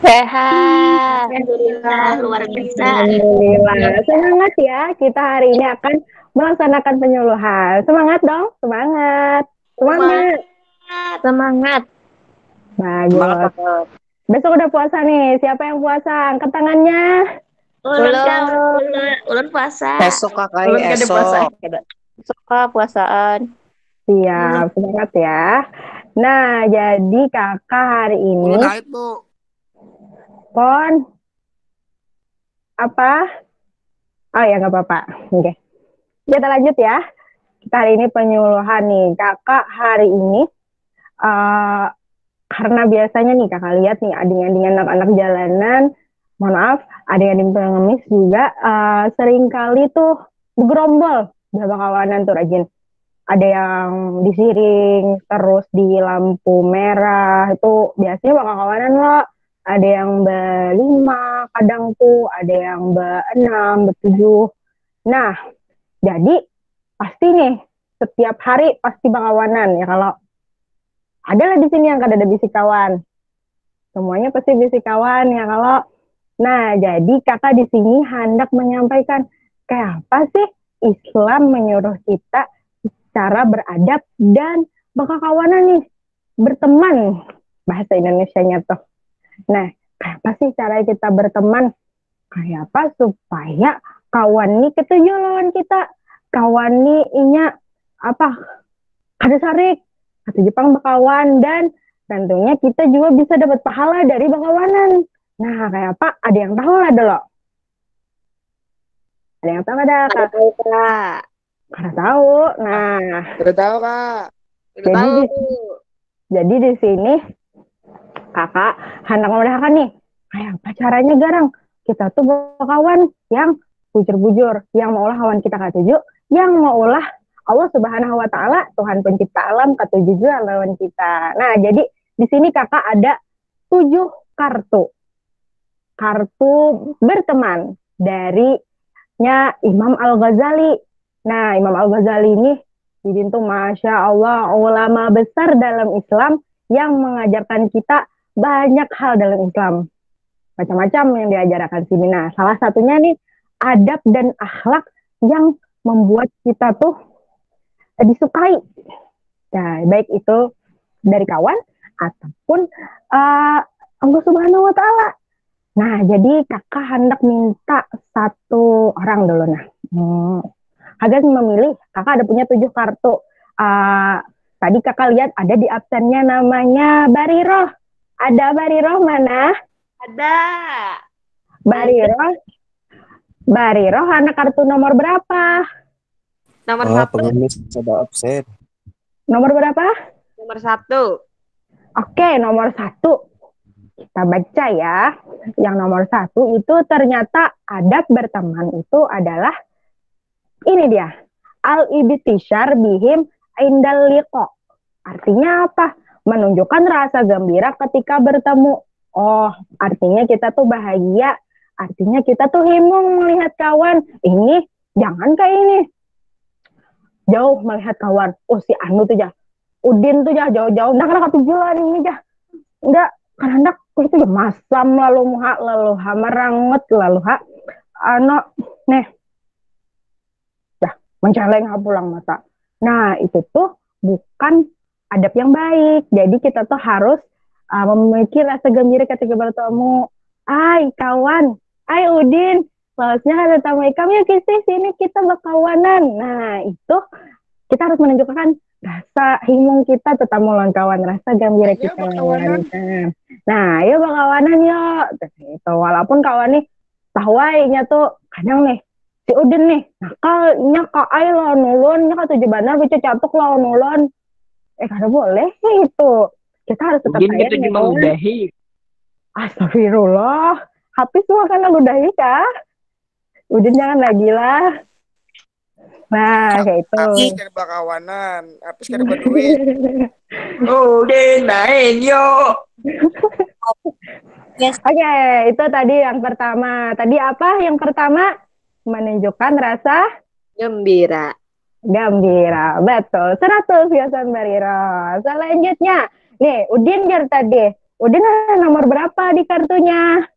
Sehat. Alhamdulillah, luar biasa. Alhamdulillah. Semangat ya, kita hari ini akan melaksanakan penyuluhan. Semangat dong, semangat. Semangat. Semangat. Bagus. Besok udah puasa nih, siapa yang puasa? Angkat tangannya. Ulun puasa. Esok kakak, esok. Besok puasaan. Siap, semangat ya. Nah, jadi kakak hari ini Naik tuh. Pon. apa? Oh ya, nggak apa-apa. Oke. Kita lanjut ya. Kita hari ini penyuluhan nih. Kakak hari ini, uh, karena biasanya nih kakak lihat nih ading-adingan anak-anak jalanan, mohon maaf, ading-ading pengemis juga sering kali tuh bergerombol. Udah kawanan tuh rajin. Ada yang disiring, terus di lampu merah, itu biasanya bakal kawanan loh. Ada yang berlima, kadang tuh ada yang berenam, bertujuh. Nah, jadi pasti nih setiap hari pasti bakawanan ya. Kalau adalah di sini yang kada ada bisikawan, semuanya pasti bisikawan ya. Kalau nah, jadi kakak di sini hendak menyampaikan kayak apa sih Islam menyuruh kita cara beradab dan berkawanan nih, berteman, bahasa Indonesianya tuh. Nah, kayak apa sih cara kita berteman? Kayak apa supaya kawan nih ketujuh lawan kita, kawan nih inya apa? Ada sarik, atau Jepang bakawan, dan tentunya kita juga bisa dapat pahala dari bakawanan. Nah, kayak apa? Ada yang tahu lah dulu. Ada yang tahu ada kak? Tahu kak. Karena tahu. Nah, Udah tahu kak. Jadi di sini kakak hendak memudahkan nih. Kayak apa caranya garang? Kita tuh bakawan yang bujur-bujur, yang maulah kawan kita ketujuh, yang maulah Allah Subhanahu wa Ta'ala, Tuhan pencipta alam, ketujuh juga lawan kita. Nah, jadi di sini kakak ada 7 kartu. Kartu berteman darinya Imam Al-Ghazali. Nah, Imam Al-Ghazali ini jadi itu Masya Allah ulama besar dalam Islam yang mengajarkan kita banyak hal dalam Islam. Macam-macam yang diajarkan sini. Nah, salah satunya nih adab dan akhlak yang membuat kita tuh disukai. Nah, baik itu dari kawan ataupun Allah Subhanahu wa Ta'ala. Nah, jadi kakak hendak minta satu orang dulu. Nah, agak memilih, kakak ada punya 7 kartu. Tadi kakak lihat ada di absennya namanya Bariroh. Ada Bariroh mana? Ada. Bariroh anak kartu nomor berapa? Nomor 1. Pengemis ada absen. Nomor berapa? Nomor 1. Oke, nomor 1. Kita baca ya. Yang nomor 1 itu ternyata adab berteman itu adalah ini dia. Al-ibtishar bihim indal liqa. Artinya apa? Menunjukkan rasa gembira ketika bertemu. Oh, artinya kita tuh bahagia. Artinya kita tuh himung melihat kawan. Ini jangan kayak ini. Jauh melihat kawan. Oh, si Anu tuh ya. Udin tuh ya jauh-jauh. Nggak kena ketujuan ini ya. Enggak, karena itu ya masam lalu ha merangut lalu ha. Nih. Menceleng pulang mata. Nah, itu tuh bukan adab yang baik. Jadi kita tuh harus memiliki rasa gembira ketika bertemu. Ay, kawan. Ay, Udin. Lausnya ada tamu ikam. Yuk, sini kita berkawanan. Nah, itu kita harus menunjukkan rasa himung kita tetap melawan kawan. Rasa gembira kita melawan. Nah, yuk berkawanan yuk. Itu walaupun kawan nih tahuainya tuh kadang nih si Udin nih, nakalnya kak ay lawan nulun, nya kak 7 banar, bicara catuk lawan nulun. Kada boleh itu. Kita harus tetap sayang. Udin cuma udahi. Astagfirullah. Habis semua kan udahi kah? Udin jangan lagi lah. Nah, kayak itu. Habis kada bakawanan, habis kada berduit. Udin main yo. Yes. Oke, itu tadi yang pertama. Tadi apa yang pertama? Menunjukkan rasa gembira. Betul. 100 biasa Bariro. Selanjutnya, nih Udin jar tadi. Udin nomor berapa di kartunya?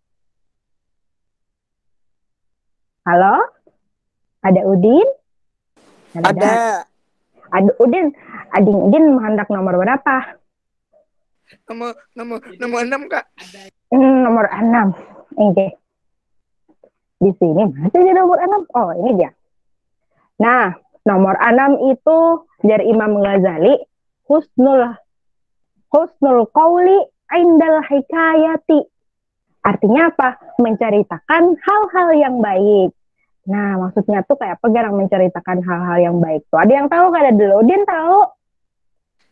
Halo? Ada Udin? Ada. Ada Udin. Udin hendak nomor berapa? Nomor 6, Kak. Nomor 6. Oke. Di sini masih di nomor 6. Oh, ini dia. Nah, nomor 6 itu dari Imam Ghazali, husnul qauli indal hikayati. Artinya apa? Menceritakan hal-hal yang baik. Nah, maksudnya tuh kayak apa Garang menceritakan hal-hal yang baik tuh? Ada yang tahu kan? Ada dulu. Udin tahu?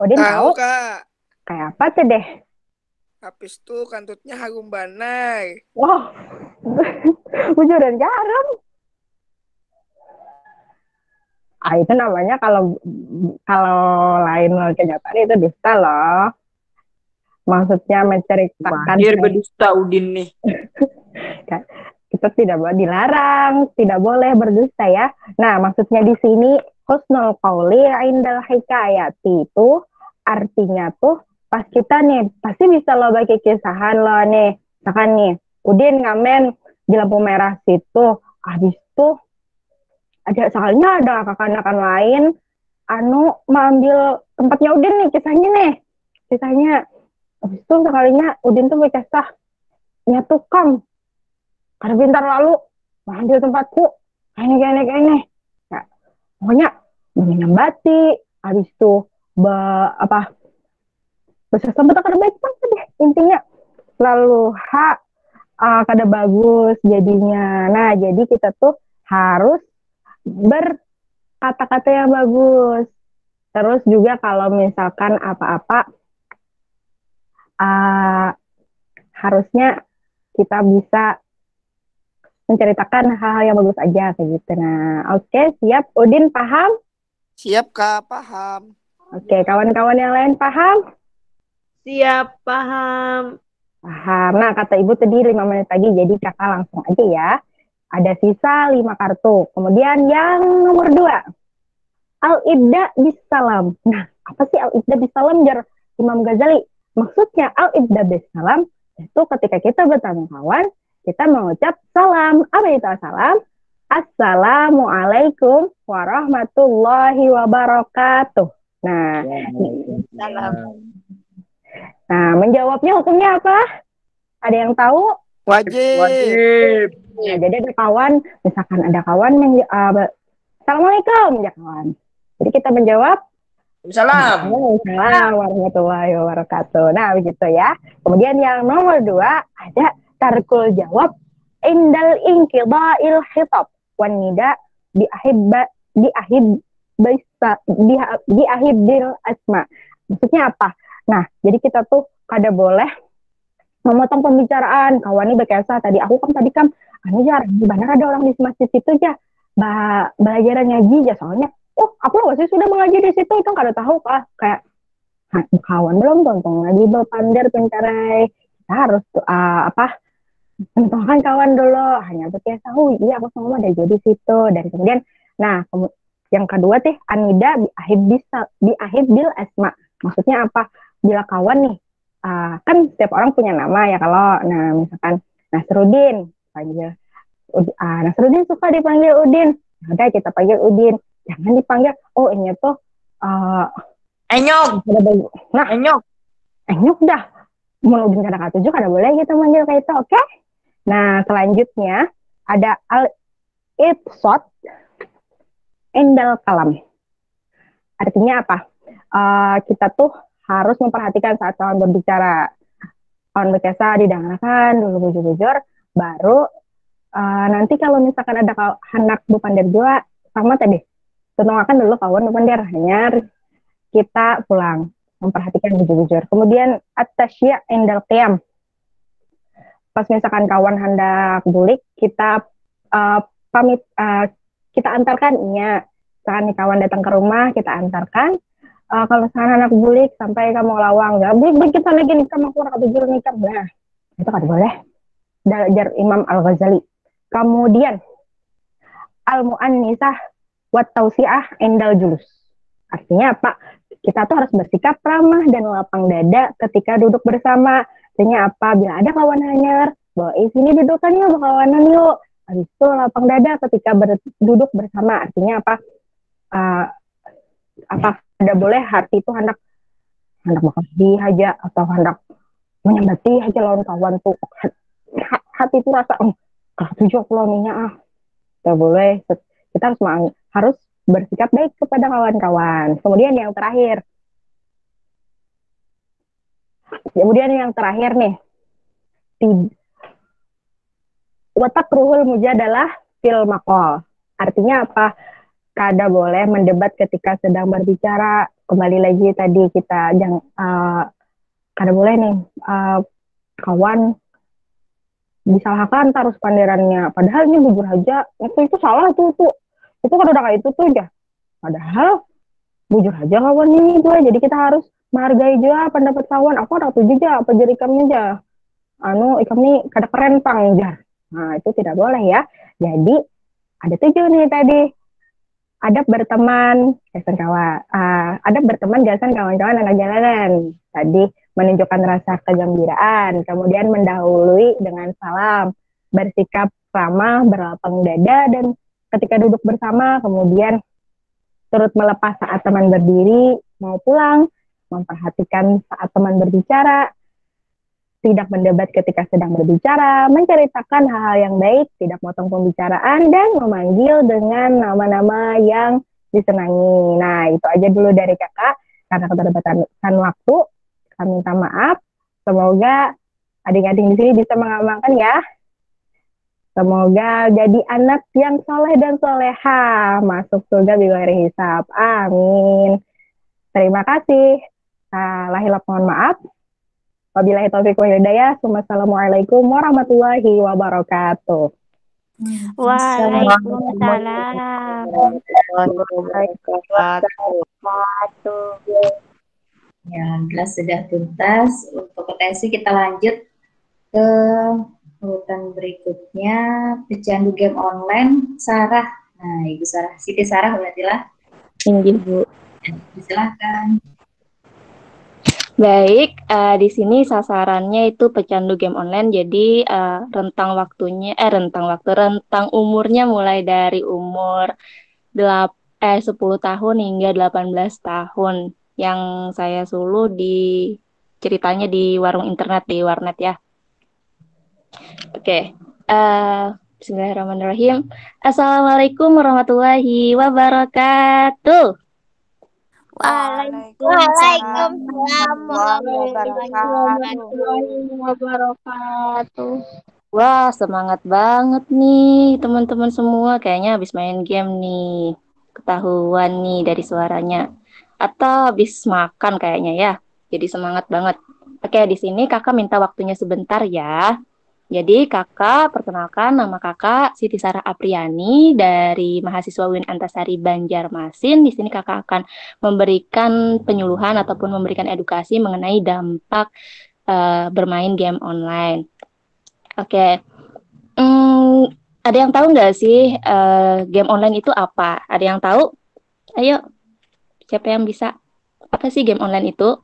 Udin tahu? Tahu, Kak. Kayak apa tuh deh? Habis itu kantutnya harum banai. Wah, bujur dan garam. Ah, itu namanya kalau kalau lain kenyataan itu dusta loh. Maksudnya menceritakan Mahir berdusta Udin nih. kita tidak boleh dilarang, tidak boleh berdusta ya. Nah, maksudnya di sini husnul qauli indal hikayati itu artinya tuh pas kita nih pasti bisa lo bagi kisahan lo nih. Misalkan nih, Udin ngamen di lampu merah situ, habis itu ada soalnya ada kakak-kakak lain anu mau ambil tempatnya Udin nih kisahnya habis itu sekalinya Udin tuh berkisah nyatu Kang karena pintar lalu mau ambil tempatku kayaknya ya, pokoknya menyambati habis itu bahasa sampai kada baik banget deh intinya lalu kada bagus jadinya. Nah jadi kita tuh harus berkata-kata yang bagus. Terus juga kalau misalkan apa-apa harusnya kita bisa menceritakan hal-hal yang bagus aja kayak gitu. Nah, oke, siap. Udin paham? Siap, Kak, paham. Oke, kawan-kawan yang lain paham? Siap, paham. Paham. Nah, kata Ibu tadi 5 menit lagi, jadi kakak langsung aja ya. Ada sisa 5 kartu. Kemudian yang nomor 2. Al-Ibda bisalam. Nah, apa sih Al-Ibda bisalam, Jar Imam Ghazali? Maksudnya Al-Ibda bisalam itu ketika kita bertemu kawan, kita mengucap salam. Apa itu salam? Assalamualaikum warahmatullahi wabarakatuh. Nah, nah, menjawabnya hukumnya apa? Ada yang tahu? Wajib. Nah, jadi ada kawan, misalkan ada kawan Assalamualaikum ya kawan. Jadi kita menjawab Salam. Waalaikumsalam warahmatullahi wabarakatuh. Nah, begitu ya. Kemudian yang nomor 2 ada tarkul jawab indal inqida'il khitab wan nida diahibbil asma. Maksudnya apa? Nah, jadi kita tuh kada boleh memotong pembicaraan. Kawan ini berkesah tadi aku kan anu Jar, benar ada orang di masjid situ aja. Belajar ngaji aja soalnya. Oh, aku masih sudah mengaji di situ itu kada tahu kayak kawan belum tonton ngaji berpandar pencarai. Kita harus menentukan kawan dulu hanya berkesah tahu iya aku sama ada jadi situ dan kemudian yang kedua teh anida biahibbil asma. Maksudnya apa? Bila kawan nih kan setiap orang punya nama ya kalau misalkan Nasrudin panggil Nasrudin suka dipanggil Udin. Udah kita panggil Udin. Jangan dipanggil ini tuh Enyok. Nah, Enyok dah. Mau Udin kada katujuh kada boleh kita manggil kayak itu, oke? Nah, selanjutnya ada al-ibsat indal kalam. Artinya apa? Kita tuh harus memperhatikan saat kawan berbicara. Kawan berkesah didengarkan dulu bujur-bujur, baru nanti kalau misalkan ada anak bupandar juga sama tadi, tenangkan dulu kawan bupandar, hanya kita pulang memperhatikan bujur-bujur. Kemudian at-tasyi' indal qiyam. Pas misalkan kawan hendak bulik, kita pamit, kita antarkan, misalkan kawan datang ke rumah, kita antarkan. Kalau misalkan anak bulik sampai kamu lawang, bulik kita lagi nikah, kamu keluar ke bujur nikah, nah itu kada boleh. Belajar Imam Al-Ghazali. Kemudian al-mu'annisah wat tausi'ah indal julus. Artinya apa? Kita tuh harus bersikap ramah dan lapang dada ketika duduk bersama. Artinya apa? Bila ada kawan hanyar, bawa sini dudukan yuk, kawanan yuk. Habis itu lapang dada ketika duduk bersama. Artinya apa? Tidak boleh hati itu hendak makasih aja atau hendak menyambati aja lawan kawan tuh. Hati itu rasa tujuh koloninya tidak boleh. Kita harus bersikap baik kepada kawan-kawan. Kemudian yang terakhir nih, wa takruhul mujadalah fil maqal. Artinya apa? Kada boleh mendebat ketika sedang berbicara. Kembali lagi tadi kita kada boleh nih kawan disalahkan terus panderannya. Padahal ini bujur aja, itu salah tuh. Itu kan udah kayak itu tuh aja. Padahal bujur aja kawan ini tuh. Jadi kita harus menghargai juga pendapat kawan. Aku ada tuh juga apa jadi ikamnya aja. Ikam nih kada keren pang jar. Nah, itu tidak boleh ya. Jadi ada 7 nih tadi. Adab berteman, adab berteman jasan kawan-kawan anak jalanan. Tadi menunjukkan rasa kegembiraan, kemudian mendahului dengan salam, bersikap ramah, berlapang dada, dan ketika duduk bersama, kemudian turut melepas saat teman berdiri, mau pulang, memperhatikan saat teman berbicara, tidak mendebat ketika sedang berbicara, menceritakan hal-hal yang baik, tidak motong pembicaraan, dan memanggil dengan nama-nama yang disenangi. Nah, itu aja dulu dari kakak. Karena keterbatasan waktu, kami minta maaf. Semoga adik-adik di sini bisa mengamalkan ya. Semoga jadi anak yang soleh dan soleha, masuk surga bighairi hisab. Amin. Terima kasih. Lahir mohon maaf. Wabillahi taufiq wal hidayah. Wassalamualaikum warahmatullahi wabarakatuh. Waalaikumsalam. Ya, alhamdulillah sudah tuntas. Untuk potensi kita lanjut ke urutan berikutnya, pecandu game online, Sarah. Nah, Ibu Sarah, Siti Sarah, berartilah. Ini Bu. Silahkan. Baik, di sini sasarannya itu pecandu game online. Jadi rentang umurnya mulai dari umur 10 tahun hingga 18 tahun. Yang saya suluh ceritanya di warung internet, di warnet ya. Oke. Bismillahirrahmanirrahim. Assalamualaikum warahmatullahi wabarakatuh. Waalaikumsalam warahmatullahi wabarakatuh. Wah, semangat banget nih teman-teman semua. Kayaknya habis main game nih. Ketahuan nih dari suaranya. Atau habis makan kayaknya ya. Jadi semangat banget. Oke, di sini kakak minta waktunya sebentar ya. Jadi kakak, perkenalkan nama kakak Siti Sarah Apriani dari mahasiswa UIN Antasari Banjarmasin. Di sini kakak akan memberikan penyuluhan ataupun memberikan edukasi mengenai dampak bermain game online. Oke. Ada yang tahu nggak sih game online itu apa? Ada yang tahu? Ayo, siapa yang bisa? Apa sih game online itu?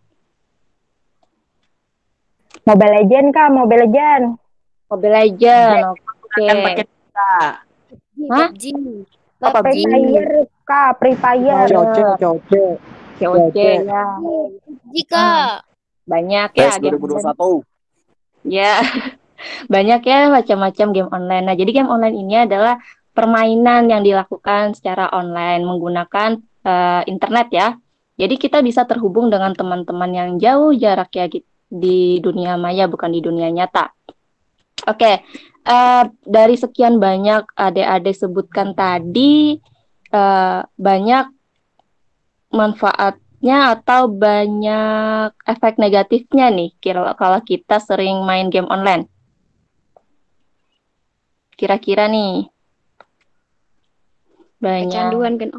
Mobile Legend Kak, Mobile Legend. Mobile Legend, oke. Pakai kita. Hah? Free Fire Kak, Free Fire. COC ya. Jika Banyak ya PES game 2021. ya. Banyak ya macam-macam game online. Nah, jadi game online ini adalah permainan yang dilakukan secara online menggunakan internet ya. Jadi kita bisa terhubung dengan teman-teman yang jauh jarak ya di dunia maya, bukan di dunia nyata. Oke, dari sekian banyak adik-adik sebutkan tadi, banyak manfaatnya atau banyak efek negatifnya nih kalau kita sering main game online. Kira-kira nih, kecanduan kan.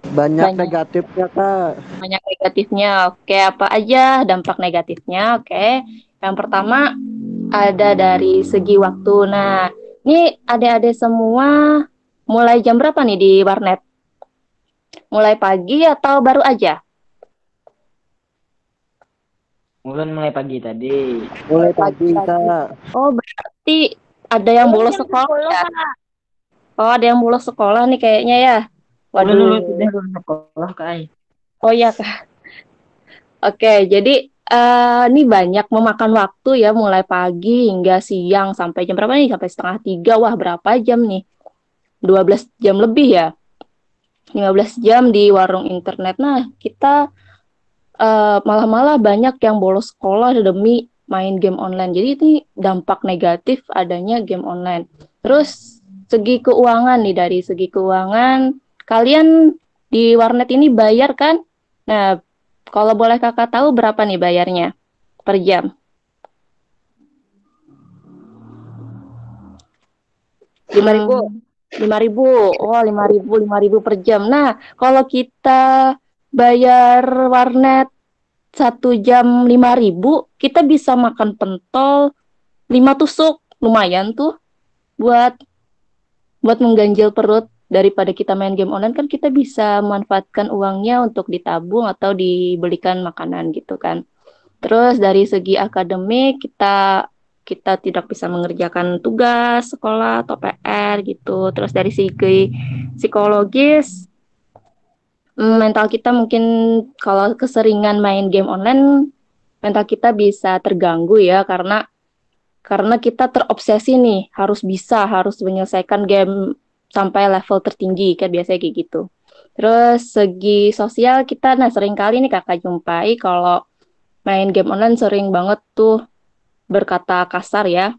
Banyak negatifnya, Kak. Banyak negatifnya. Oke, apa aja dampak negatifnya? Oke, yang pertama ada dari segi waktu. Nah, ini adik-adik semua mulai jam berapa nih di warnet? Mulai pagi atau baru aja? Mulai pagi tadi. Mulai pagi, Kak. Oh, berarti ada yang bolos sekolah ya? Oh, ada yang bolos sekolah nih kayaknya ya. Waduh. Sudah lulus sekolah, Kak. Oh ya, Kak. Oke, jadi ini banyak memakan waktu ya, mulai pagi hingga siang sampai jam berapa nih? Sampai setengah 3. Wah, berapa jam nih? 12 jam lebih ya? 15 jam di warung internet. Nah, kita malah banyak yang bolos sekolah demi main game online. Jadi ini dampak negatif adanya game online. Terus segi keuangan nih, dari segi keuangan, kalian di warnet ini bayar kan? Nah, kalau boleh kakak tahu berapa nih bayarnya per jam? 5.000. 5.000. Oh, 5.000 per jam. Nah, kalau kita bayar warnet 1 jam 5.000, kita bisa makan pentol 5 tusuk. Lumayan tuh buat mengganjil perut. Daripada kita main game online kan kita bisa manfaatkan uangnya untuk ditabung atau dibelikan makanan gitu kan. Terus dari segi akademik kita tidak bisa mengerjakan tugas sekolah atau PR gitu. Terus dari segi psikologis, mental kita mungkin kalau keseringan main game online, mental kita bisa terganggu ya, karena kita terobsesi nih, harus menyelesaikan game sampai level tertinggi, kan biasanya kayak gitu. Terus segi sosial kita, sering kali nih kakak jumpai kalau main game online sering banget tuh berkata kasar ya.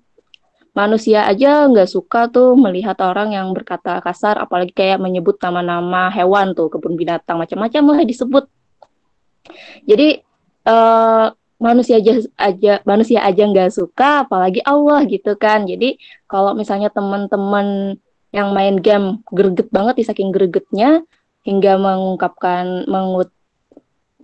Manusia aja nggak suka tuh melihat orang yang berkata kasar, apalagi kayak menyebut nama-nama hewan tuh, kebun binatang, macam-macam lah disebut. Jadi manusia aja nggak suka, apalagi Allah gitu kan. Jadi kalau misalnya teman-teman yang main game greget banget, saking gregetnya hingga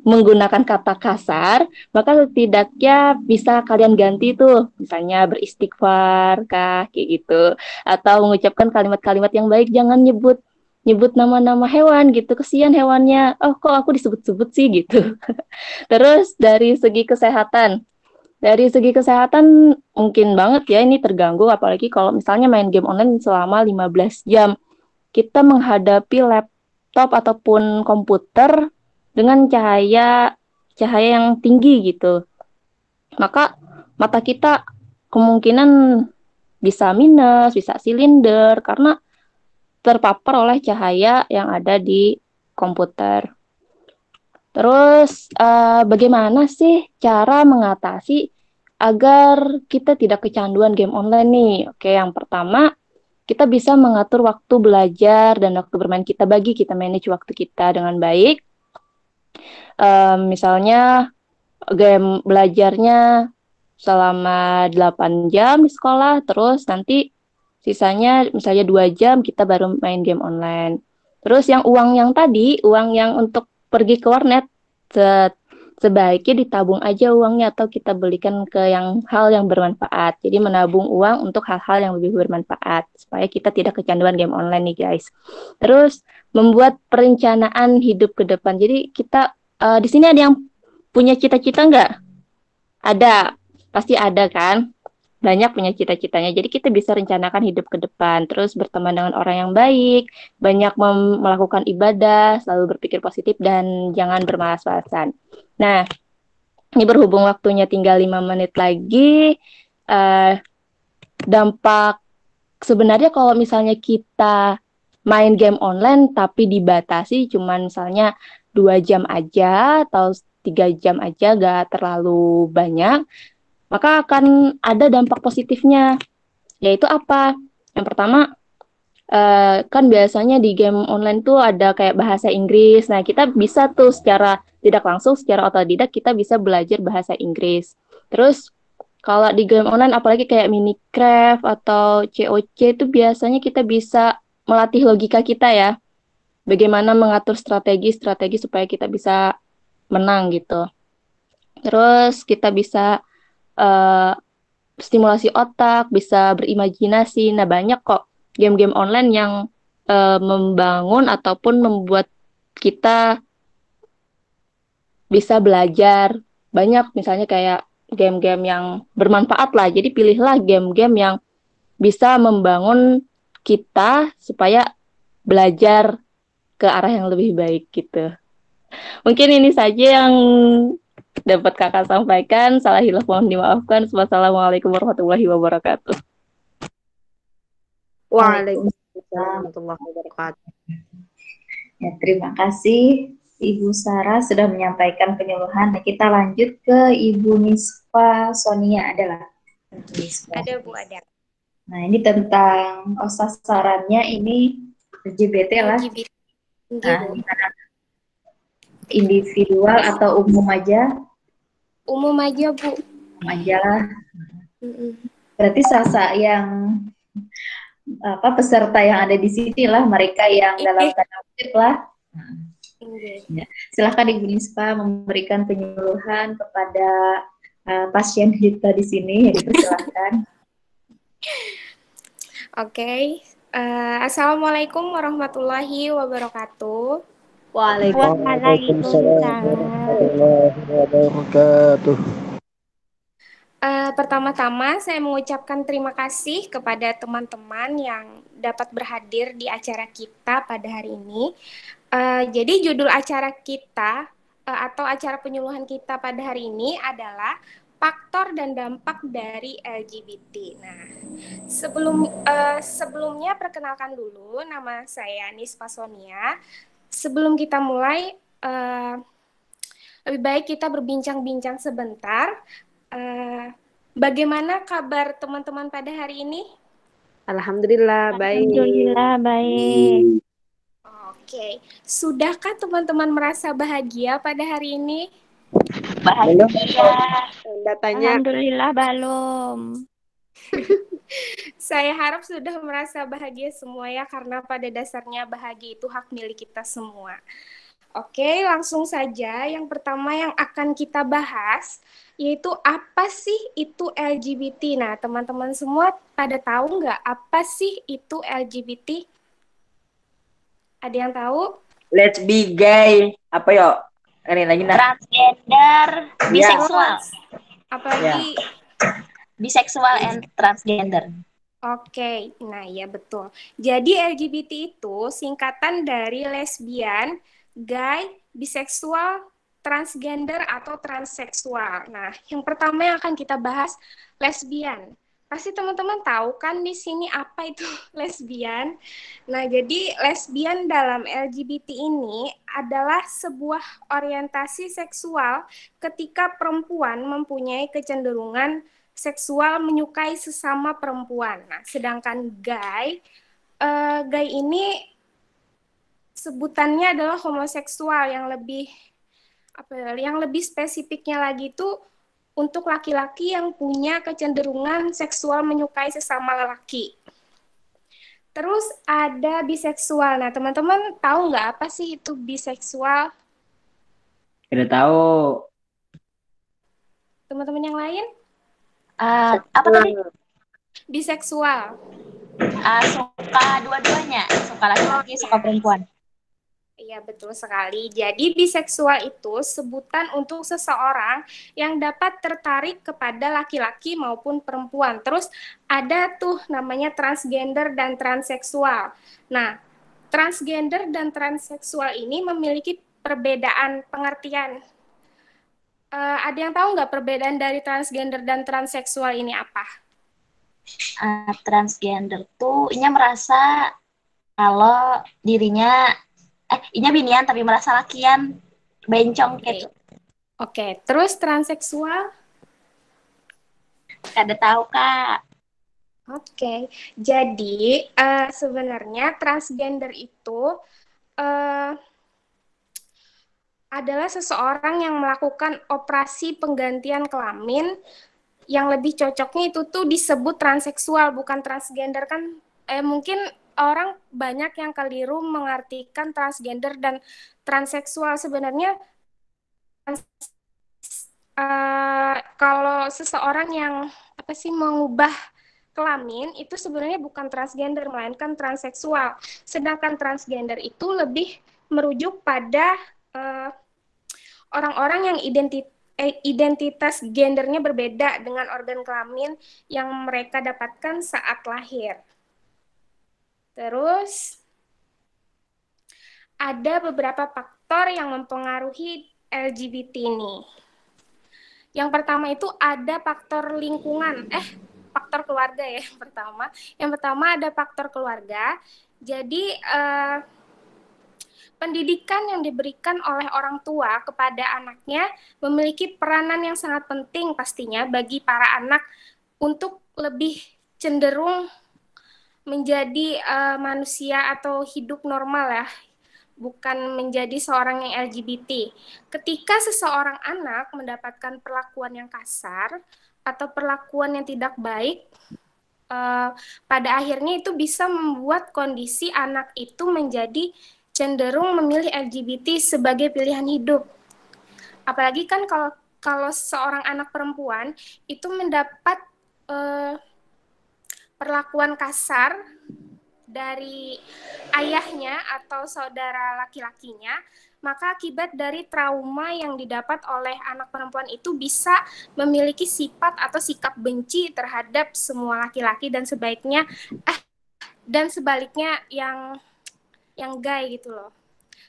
menggunakan kata kasar, maka setidaknya bisa kalian ganti tuh, misalnya beristighfar kah, kayak gitu, atau mengucapkan kalimat-kalimat yang baik, jangan nyebut nama-nama hewan gitu, kesian hewannya, oh kok aku disebut-sebut sih gitu. Terus dari segi kesehatan mungkin banget ya ini terganggu, apalagi kalau misalnya main game online selama 15 jam. Kita menghadapi laptop ataupun komputer dengan cahaya yang tinggi gitu. Maka mata kita kemungkinan bisa minus, bisa silinder karena terpapar oleh cahaya yang ada di komputer. Terus bagaimana sih cara mengatasi agar kita tidak kecanduan game online nih? Oke, yang pertama kita bisa mengatur waktu belajar dan waktu bermain kita, kita manage waktu kita dengan baik. Misalnya game belajarnya selama 8 jam di sekolah, terus nanti sisanya misalnya 2 jam kita baru main game online. Terus yang uang yang untuk pergi ke warnet, sebaiknya ditabung aja uangnya atau kita belikan ke hal yang bermanfaat. Jadi menabung uang untuk hal-hal yang lebih bermanfaat supaya kita tidak kecanduan game online nih guys. Terus membuat perencanaan hidup ke depan. Jadi kita di sini ada yang punya cita-cita nggak? Ada, pasti ada kan? Banyak punya cita-citanya. Jadi kita bisa rencanakan hidup ke depan, terus berteman dengan orang yang baik, banyak melakukan ibadah, selalu berpikir positif dan jangan bermalas-malasan. Nah, ini berhubung waktunya tinggal 5 menit lagi, dampak sebenarnya kalau misalnya kita main game online tapi dibatasi cuman misalnya 2 jam aja atau 3 jam aja, gak terlalu banyak, maka akan ada dampak positifnya, yaitu apa? Yang pertama, kan biasanya di game online tuh ada kayak bahasa Inggris. Nah, kita bisa tuh secara tidak langsung, secara otodidak, kita bisa belajar bahasa Inggris. Terus, kalau di game online, apalagi kayak Minecraft atau COC, itu biasanya kita bisa melatih logika kita ya. Bagaimana mengatur strategi supaya kita bisa menang gitu. Terus, kita bisa stimulasi otak, bisa berimajinasi. Nah, banyak kok game-game online yang membangun ataupun membuat kita bisa belajar. Banyak misalnya kayak game-game yang bermanfaat lah. Jadi pilihlah game-game yang bisa membangun kita supaya belajar ke arah yang lebih baik gitu. Mungkin ini saja yang dapat kakak sampaikan. Salah hilaf mohon dimaafkan. Wassalamualaikum warahmatullahi wabarakatuh. Waalaikumsalam warahmatullahi wabarakatuh. Ya, terima kasih Ibu Sarah sudah menyampaikan penyuluhan. Nah, kita lanjut ke Ibu Nisfa. Nispa Sonia adalah Nispa. Ada Bu, ada. Nah, ini tentang sasarannya ini LGBT lah. LGBT. Nah, individual atau umum aja? Umum aja Bu. Umum aja lah. Berarti yang peserta yang ada di sini lah, mereka yang dalam tanda kutip lah. Ya. Silahkan Ibu Nispa memberikan penyuluhan kepada pasien kita di sini, dipersilahkan. Oke. Assalamualaikum warahmatullahi wabarakatuh. Waalaikumsalam warahmatullahi wabarakatuh. Pertama-tama saya mengucapkan terima kasih kepada teman-teman yang dapat berhadir di acara kita pada hari ini. Jadi judul acara kita atau acara penyuluhan kita pada hari ini adalah faktor dan dampak dari LGBT. Nah, sebelumnya perkenalkan dulu, nama saya Nispa Sonia. Sebelum kita mulai, lebih baik kita berbincang-bincang sebentar. Bagaimana kabar teman-teman pada hari ini? Alhamdulillah baik. Alhamdulillah baik. Oke, sudahkah teman-teman merasa bahagia pada hari ini? Bahagia. Datanya Alhamdulillah belum. Saya harap sudah merasa bahagia semua ya, karena pada dasarnya bahagia itu hak milik kita semua. Oke, langsung saja. Yang pertama yang akan kita bahas yaitu apa sih itu LGBT. Nah, teman-teman semua pada tahu nggak apa sih itu LGBT? Ada yang tahu? Let's be gay. Apa yo? Ini lagi nah. Transgender, biseksual. Apalagi Biseksual and transgender. Oke, nah ya betul. Jadi LGBT itu singkatan dari lesbian, gay, biseksual, transgender, atau transseksual. Nah, yang pertama yang akan kita bahas lesbian. Pasti teman-teman tahu kan di sini apa itu lesbian. Nah, jadi lesbian dalam LGBT ini adalah sebuah orientasi seksual ketika perempuan mempunyai kecenderungan seksual menyukai sesama perempuan. Nah, sedangkan gay ini sebutannya adalah homoseksual, yang lebih spesifiknya lagi itu untuk laki-laki yang punya kecenderungan seksual menyukai sesama lelaki. Terus ada biseksual. Nah, teman-teman tahu nggak apa sih itu biseksual? Tidak tahu. Teman-teman yang lain? Apa tadi? Biseksual. Suka dua-duanya, suka laki-laki, suka perempuan. Iya, betul sekali. Jadi biseksual itu sebutan untuk seseorang yang dapat tertarik kepada laki-laki maupun perempuan. Terus ada tuh namanya transgender dan transseksual. Nah, transgender dan transseksual ini memiliki perbedaan pengertian. Ada yang tahu nggak perbedaan dari transgender dan transseksual ini apa? Transgender tuh inya merasa kalau dirinya inya binian tapi merasa lakian, bencong gitu. Oke, terus transseksual? Kada tahu Kak. Oke, jadi sebenarnya transgender itu adalah seseorang yang melakukan operasi penggantian kelamin, yang lebih cocoknya itu tuh disebut transseksual, bukan transgender kan. Mungkin orang banyak yang keliru mengartikan transgender dan transseksual. Sebenarnya kalau seseorang yang mengubah kelamin itu sebenarnya bukan transgender, melainkan transseksual. Sedangkan transgender itu lebih merujuk pada orang-orang yang identitas gendernya berbeda dengan organ kelamin yang mereka dapatkan saat lahir. Terus ada beberapa faktor yang mempengaruhi LGBT ini. Yang pertama itu ada faktor lingkungan, faktor keluarga ya yang pertama. Yang pertama ada faktor keluarga. Jadi Pendidikan yang diberikan oleh orang tua kepada anaknya memiliki peranan yang sangat penting pastinya bagi para anak untuk lebih cenderung menjadi manusia atau hidup normal ya, bukan menjadi seorang yang LGBT. Ketika seseorang anak mendapatkan perlakuan yang kasar atau perlakuan yang tidak baik, pada akhirnya itu bisa membuat kondisi anak itu menjadi cenderung memilih LGBT sebagai pilihan hidup. Apalagi kan kalau seorang anak perempuan itu mendapat perlakuan kasar dari ayahnya atau saudara laki-lakinya, maka akibat dari trauma yang didapat oleh anak perempuan itu bisa memiliki sifat atau sikap benci terhadap semua laki-laki dan sebaliknya yang gay gitu loh.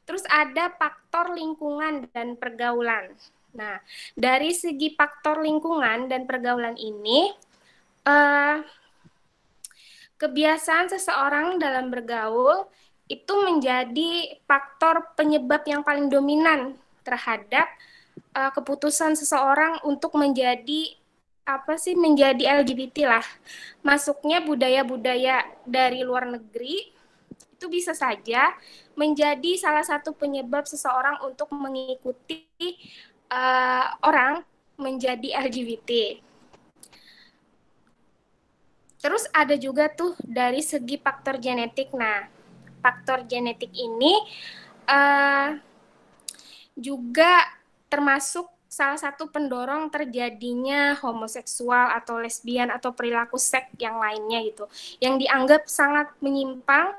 Terus ada faktor lingkungan dan pergaulan. Nah, dari segi faktor lingkungan dan pergaulan ini, kebiasaan seseorang dalam bergaul itu menjadi faktor penyebab yang paling dominan terhadap keputusan seseorang untuk menjadi LGBT lah. Masuknya budaya-budaya dari luar negeri itu bisa saja menjadi salah satu penyebab seseorang untuk mengikuti orang menjadi LGBT. Terus ada juga tuh dari segi faktor genetik. Nah, faktor genetik ini juga termasuk salah satu pendorong terjadinya homoseksual atau lesbian atau perilaku seks yang lainnya gitu, yang dianggap sangat menyimpang,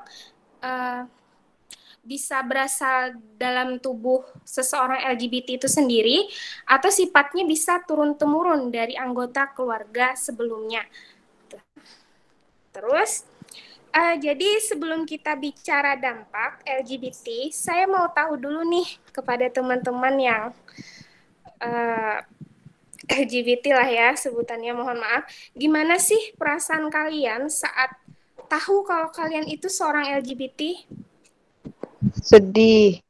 bisa berasal dalam tubuh seseorang LGBT itu sendiri, atau sifatnya bisa turun-temurun dari anggota keluarga sebelumnya. Terus, jadi sebelum kita bicara dampak LGBT, saya mau tahu dulu nih kepada teman-teman yang LGBT lah ya sebutannya, mohon maaf. Gimana sih perasaan kalian saat tahu kalau kalian itu seorang LGBT? Sedih.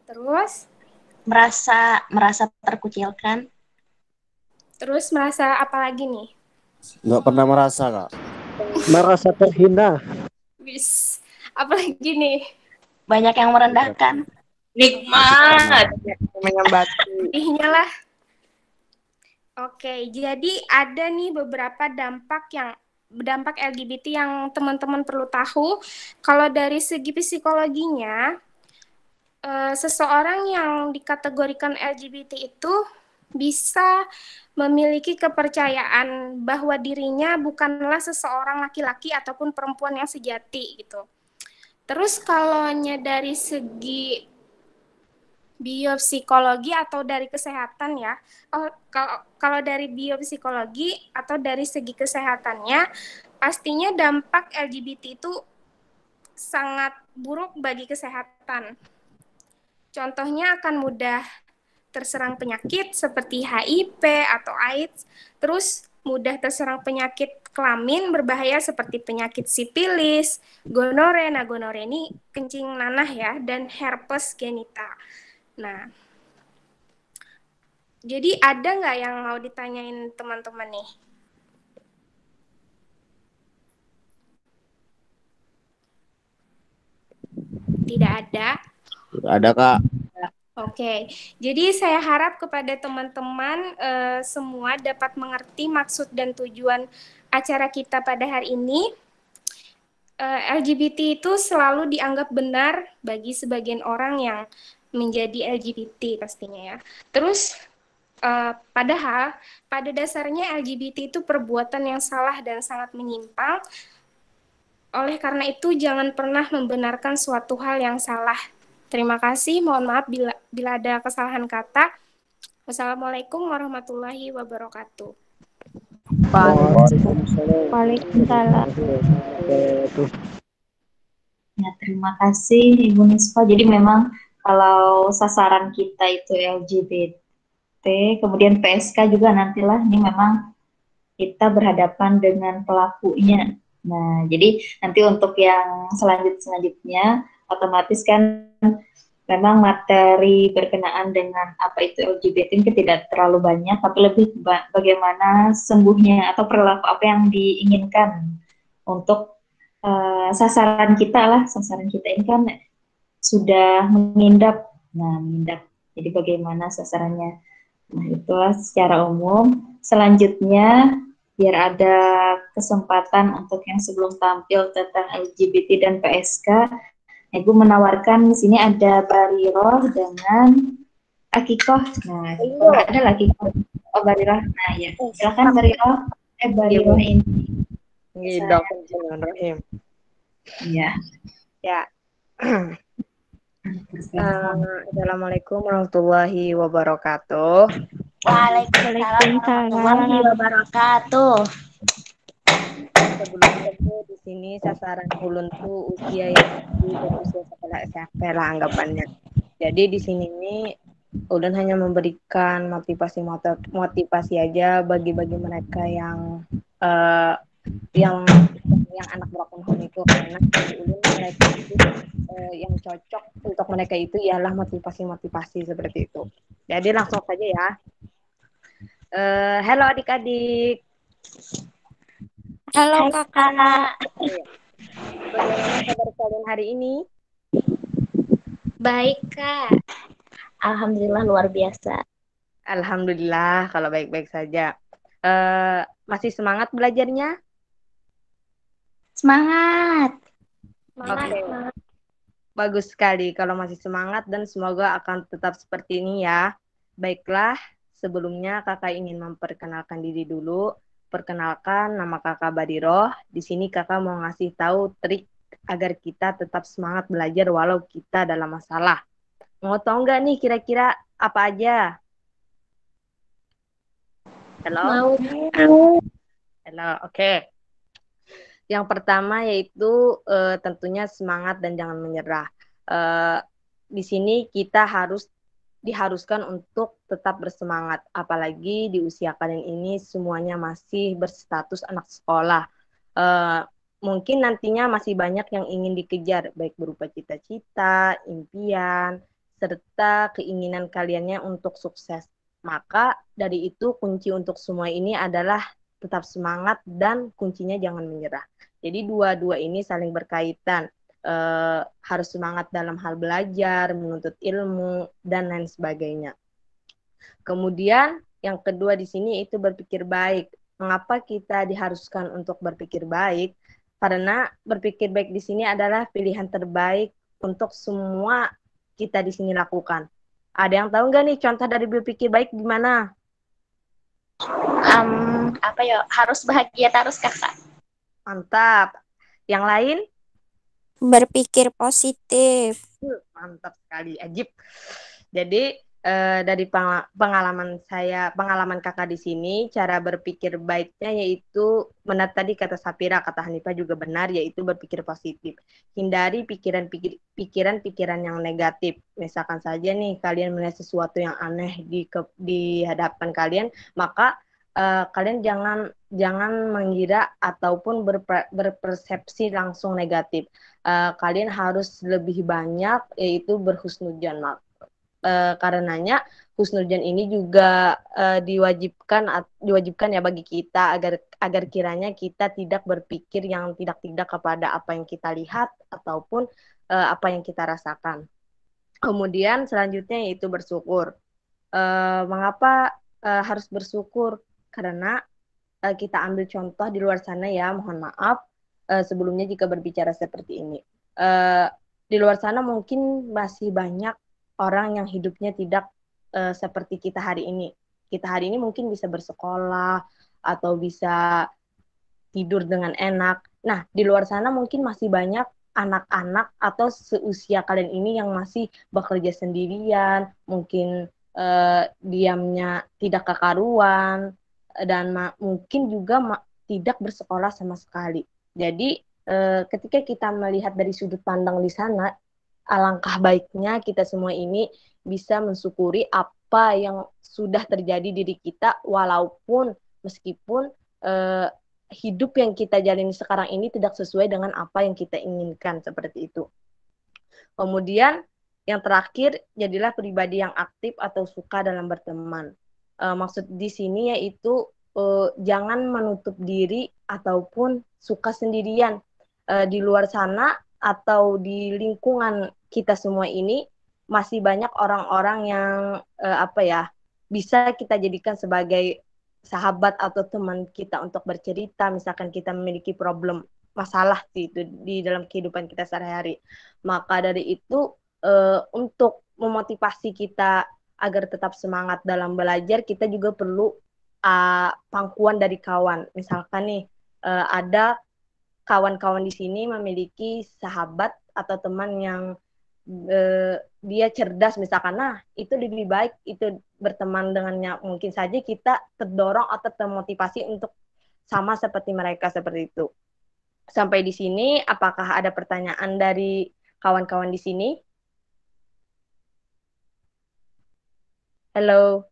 Terus? Merasa terkucilkan. Terus merasa apa lagi nih? Nggak pernah merasa, Kak. Merasa terhina. Wis, apalagi nih? Banyak yang merendahkan. Nikmat. Menyembati. Lah. Oke, jadi ada nih beberapa dampak LGBT yang teman-teman perlu tahu. Kalau dari segi psikologinya, seseorang yang dikategorikan LGBT itu bisa memiliki kepercayaan bahwa dirinya bukanlah seseorang laki-laki ataupun perempuan yang sejati gitu. Terus kalau dari segi biopsikologi atau dari kesehatan ya, kalau dari biopsikologi atau dari segi kesehatannya, pastinya dampak LGBT itu sangat buruk bagi kesehatan. Contohnya akan mudah terserang penyakit seperti HIV atau AIDS, terus mudah terserang penyakit kelamin berbahaya seperti penyakit sipilis, gonore. Nah, gonore ini kencing nanah ya, dan herpes genital. Nah, jadi ada nggak yang mau ditanyain teman-teman nih? Tidak ada? Tidak ada, Kak. Oke, jadi saya harap kepada teman-teman semua dapat mengerti maksud dan tujuan acara kita pada hari ini. LGBT itu selalu dianggap benar bagi sebagian orang yang menjadi LGBT pastinya ya. Terus, padahal pada dasarnya LGBT itu perbuatan yang salah dan sangat menyimpang. Oleh karena itu, jangan pernah membenarkan suatu hal yang salah. Terima kasih, mohon maaf bila ada kesalahan kata. Wassalamualaikum warahmatullahi wabarakatuh. Waalaikumsalam. Ya, terima kasih Ibu Nisfa. Jadi memang kalau sasaran kita itu LGBT, kemudian PSK juga nantilah, ini memang kita berhadapan dengan pelakunya. Nah, jadi nanti untuk yang selanjutnya otomatis kan memang materi berkenaan dengan apa itu LGBT itu tidak terlalu banyak, tapi lebih bagaimana sembuhnya atau perilaku apa yang diinginkan untuk sasaran kita ini kan sudah mengindap. Nah, mengindap. Jadi bagaimana sasarannya. Nah, itulah secara umum. Selanjutnya, biar ada kesempatan untuk yang sebelum tampil tentang LGBT dan PSK, Ibu menawarkan di sini ada Bariroh dengan Akikoh. Nah, kalau ada lagi Bariroh. Nah, ya. Silakan Bariroh. Bariroh ini. Bismillahirrahmanirrahim. Iya. Ya. Assalamualaikum warahmatullahi wabarakatuh. Waalaikumsalam warahmatullahi wabarakatuh. Sebelumnya tuh di sini sasaran ulun tuh usia yang berusia sekolah SMP lah anggapannya. Jadi di sini nih ulun hanya memberikan motivasi aja bagi mereka yang anak broken home itu, karena bagi ulun mereka itu yang cocok untuk mereka itu ialah motivasi seperti itu. Jadi langsung saja ya. Halo adik-adik. Halo kakak. Bagaimana kabar kalian hari ini? Baik kak. Alhamdulillah luar biasa. Alhamdulillah kalau baik-baik saja. Masih semangat belajarnya? Semangat. Oke. Bagus sekali kalau masih semangat dan semoga akan tetap seperti ini ya. Baiklah, sebelumnya kakak ingin memperkenalkan diri dulu. Perkenalkan, nama kakak Badiroh. Di sini kakak mau ngasih tahu trik agar kita tetap semangat belajar walau kita dalam masalah. Mau tahu nggak nih kira-kira apa aja? Halo? Halo, oke. Yang pertama yaitu tentunya semangat dan jangan menyerah. Di sini kita diharuskan untuk tetap bersemangat, apalagi di usia kalian ini semuanya masih berstatus anak sekolah. Mungkin nantinya masih banyak yang ingin dikejar, baik berupa cita-cita, impian, serta keinginan kaliannya untuk sukses. Maka dari itu kunci untuk semua ini adalah tetap semangat dan kuncinya jangan menyerah. Jadi dua-dua ini saling berkaitan. Harus semangat dalam hal belajar, menuntut ilmu, dan lain sebagainya. Kemudian yang kedua di sini itu berpikir baik. Mengapa kita diharuskan untuk berpikir baik? Karena berpikir baik di sini adalah pilihan terbaik untuk semua kita di sini lakukan. Ada yang tahu nggak nih contoh dari berpikir baik gimana? Harus bahagia terus kakak. Mantap. Yang lain? Berpikir positif. Mantap sekali, ajib. Jadi dari pengalaman kakak di sini, cara berpikir baiknya yaitu benar tadi kata Sapira, kata Hanifah juga benar, yaitu berpikir positif. Hindari pikiran yang negatif. Misalkan saja nih kalian melihat sesuatu yang aneh di hadapan kalian, maka kalian jangan mengira ataupun berpersepsi langsung negatif. Kalian harus lebih banyak yaitu berhusnudzon. Karenanya husnudzon ini juga diwajibkan ya bagi kita agar kiranya kita tidak berpikir yang tidak kepada apa yang kita lihat ataupun apa yang kita rasakan. Kemudian selanjutnya yaitu bersyukur. Mengapa harus bersyukur? Karena kita ambil contoh di luar sana ya, mohon maaf sebelumnya jika berbicara seperti ini. Di luar sana mungkin masih banyak orang yang hidupnya tidak seperti kita hari ini. Kita hari ini mungkin bisa bersekolah atau bisa tidur dengan enak. Nah, di luar sana mungkin masih banyak anak-anak atau seusia kalian ini yang masih bekerja sendirian, mungkin diamnya tidak kekaruan, dan mungkin juga tidak bersekolah sama sekali. Jadi ketika kita melihat dari sudut pandang di sana, alangkah baiknya kita semua ini bisa mensyukuri apa yang sudah terjadi di diri kita, walaupun meskipun hidup yang kita jalani sekarang ini tidak sesuai dengan apa yang kita inginkan, seperti itu. Kemudian yang terakhir, jadilah pribadi yang aktif atau suka dalam berteman. Maksud di sini yaitu jangan menutup diri ataupun suka sendirian. Di luar sana atau di lingkungan kita semua ini masih banyak orang-orang yang bisa kita jadikan sebagai sahabat atau teman kita untuk bercerita, misalkan kita memiliki problem masalah itu di dalam kehidupan kita sehari-hari. Maka dari itu untuk memotivasi kita agar tetap semangat dalam belajar, kita juga perlu pangkuan dari kawan. Misalkan nih ada kawan-kawan di sini memiliki sahabat atau teman yang dia cerdas misalkan, nah itu lebih baik itu berteman dengannya, mungkin saja kita terdorong atau termotivasi untuk sama seperti mereka seperti itu. Sampai di sini, apakah ada pertanyaan dari kawan-kawan di sini? Halo.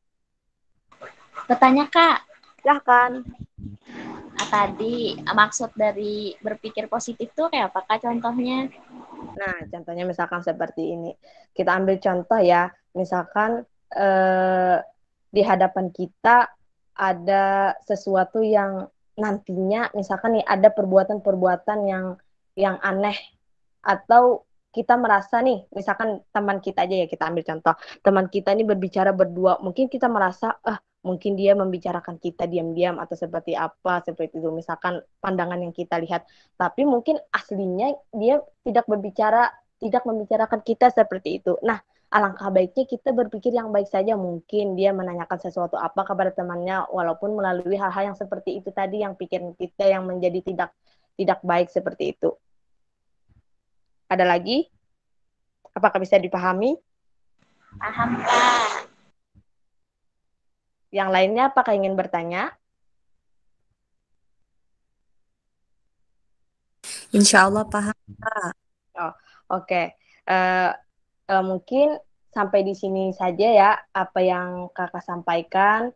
Bertanya Kak. Silahkan. Nah, tadi maksud dari berpikir positif tuh kayak apa Kak contohnya? Nah, contohnya misalkan seperti ini. Kita ambil contoh ya, misalkan di hadapan kita ada sesuatu yang nantinya, misalkan nih ada perbuatan-perbuatan yang aneh, atau kita merasa nih, misalkan teman kita aja ya, kita ambil contoh, teman kita ini berbicara berdua, mungkin kita merasa, mungkin dia membicarakan kita diam-diam atau seperti apa, seperti itu, misalkan pandangan yang kita lihat, tapi mungkin aslinya dia tidak membicarakan kita seperti itu. Nah, alangkah baiknya kita berpikir yang baik saja, mungkin dia menanyakan sesuatu apa kepada temannya, walaupun melalui hal-hal yang seperti itu tadi, yang pikiran kita yang menjadi tidak baik seperti itu. Ada lagi? Apakah bisa dipahami? Paham, Kak. Yang lainnya apakah ingin bertanya? Insya Allah paham, Kak. Oh, oke. Mungkin sampai di sini saja ya apa yang Kakak sampaikan.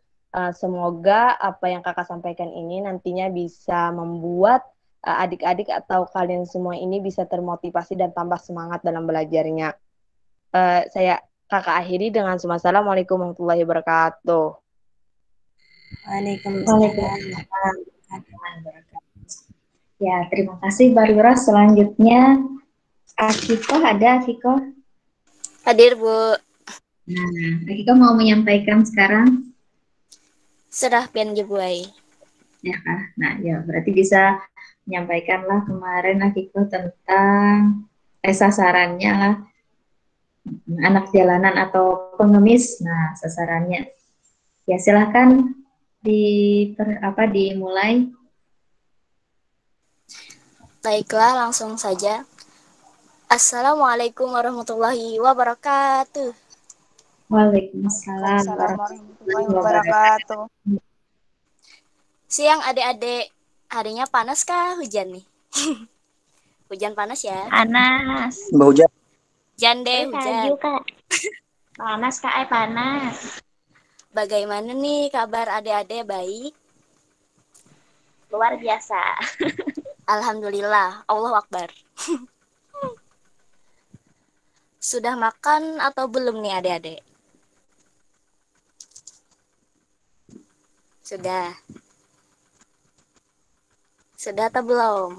Semoga apa yang Kakak sampaikan ini nantinya bisa membuat adik-adik atau kalian semua ini bisa termotivasi dan tambah semangat dalam belajarnya. Saya Kakak akhiri dengan Assalamualaikum warahmatullahi wabarakatuh. Waalaikumsalam. Ya, terima kasih Barura. Selanjutnya Akiko, ada Akiko? Hadir, Bu. Nah, Akiko mau menyampaikan sekarang? Sudah pian jebuai. Ya, nah ya berarti bisa menyampaikanlah kemarin Akiko tentang sasarannya lah, anak jalanan atau pengemis. Nah, sasarannya. Ya, silahkan dimulai. Baiklah, langsung saja. Assalamualaikum warahmatullahi wabarakatuh. Waalaikumsalam warahmatullahi wabarakatuh. Siang adik-adik, harinya panas kah hujan nih? Hujan panas ya? Panas. Hujan. Hujan deh, hujan. Kak. Panas Kak, panas. Bagaimana nih kabar adik-adik, baik? Luar biasa. Alhamdulillah, Allahu Akbar. Sudah makan atau belum nih adik-adik? Sudah. Sudah atau belum?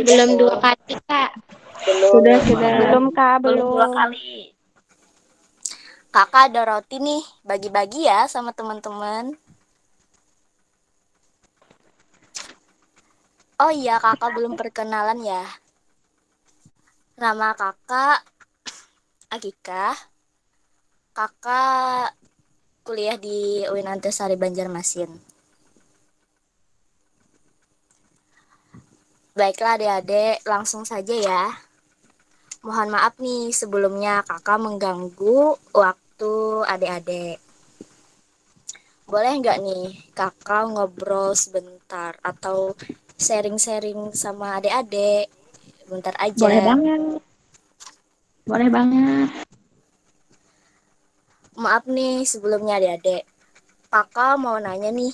Belum 2 kali, Kak. Sudah. Belum, Kak, belum. 2 kali. Kakak ada roti nih, bagi-bagi ya sama teman-teman. Oh iya, kakak belum perkenalan ya. Nama kakak Akikah. Kakak kuliah di UIN Antasari Banjarmasin. Baiklah adik-adik, langsung saja ya. Mohon maaf nih sebelumnya kakak mengganggu waktu adik-adik. Boleh nggak nih kakak ngobrol sebentar atau sharing-sharing sama adik-adik? Bentar aja. Boleh banget. Boleh banget. Maaf nih sebelumnya adik-adik. Kakak mau nanya nih.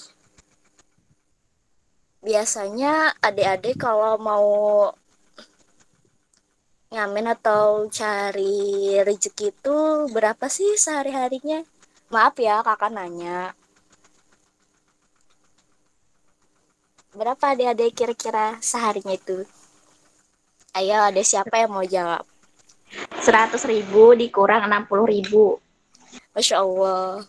Biasanya adik-adik kalau mau ngamen atau cari rezeki itu berapa sih sehari-harinya? Maaf ya, kakak nanya. Berapa adik-adik kira-kira seharinya itu? Ayo, ada siapa yang mau jawab? 100.000 dikurang 60.000. Masya Allah.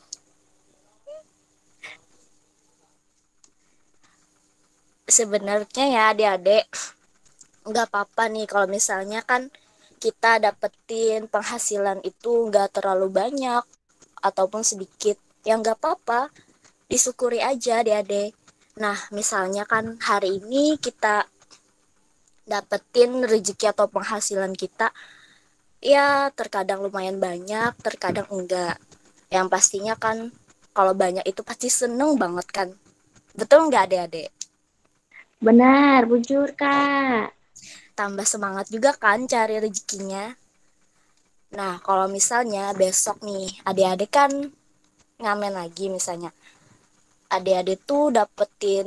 Sebenarnya ya adik-adik, nggak apa-apa nih kalau misalnya kan kita dapetin penghasilan itu nggak terlalu banyak ataupun sedikit. Ya nggak apa-apa, disyukuri aja adik-adik. Nah, misalnya kan hari ini kita dapetin rezeki atau penghasilan kita, ya terkadang lumayan banyak, terkadang enggak. Yang pastinya kan kalau banyak itu pasti seneng banget kan. Betul nggak adik-adik? Benar, bujur Kak. Tambah semangat juga kan cari rezekinya. Nah, kalau misalnya besok nih, adik-adik kan ngamen lagi misalnya. Adik-adik tuh dapetin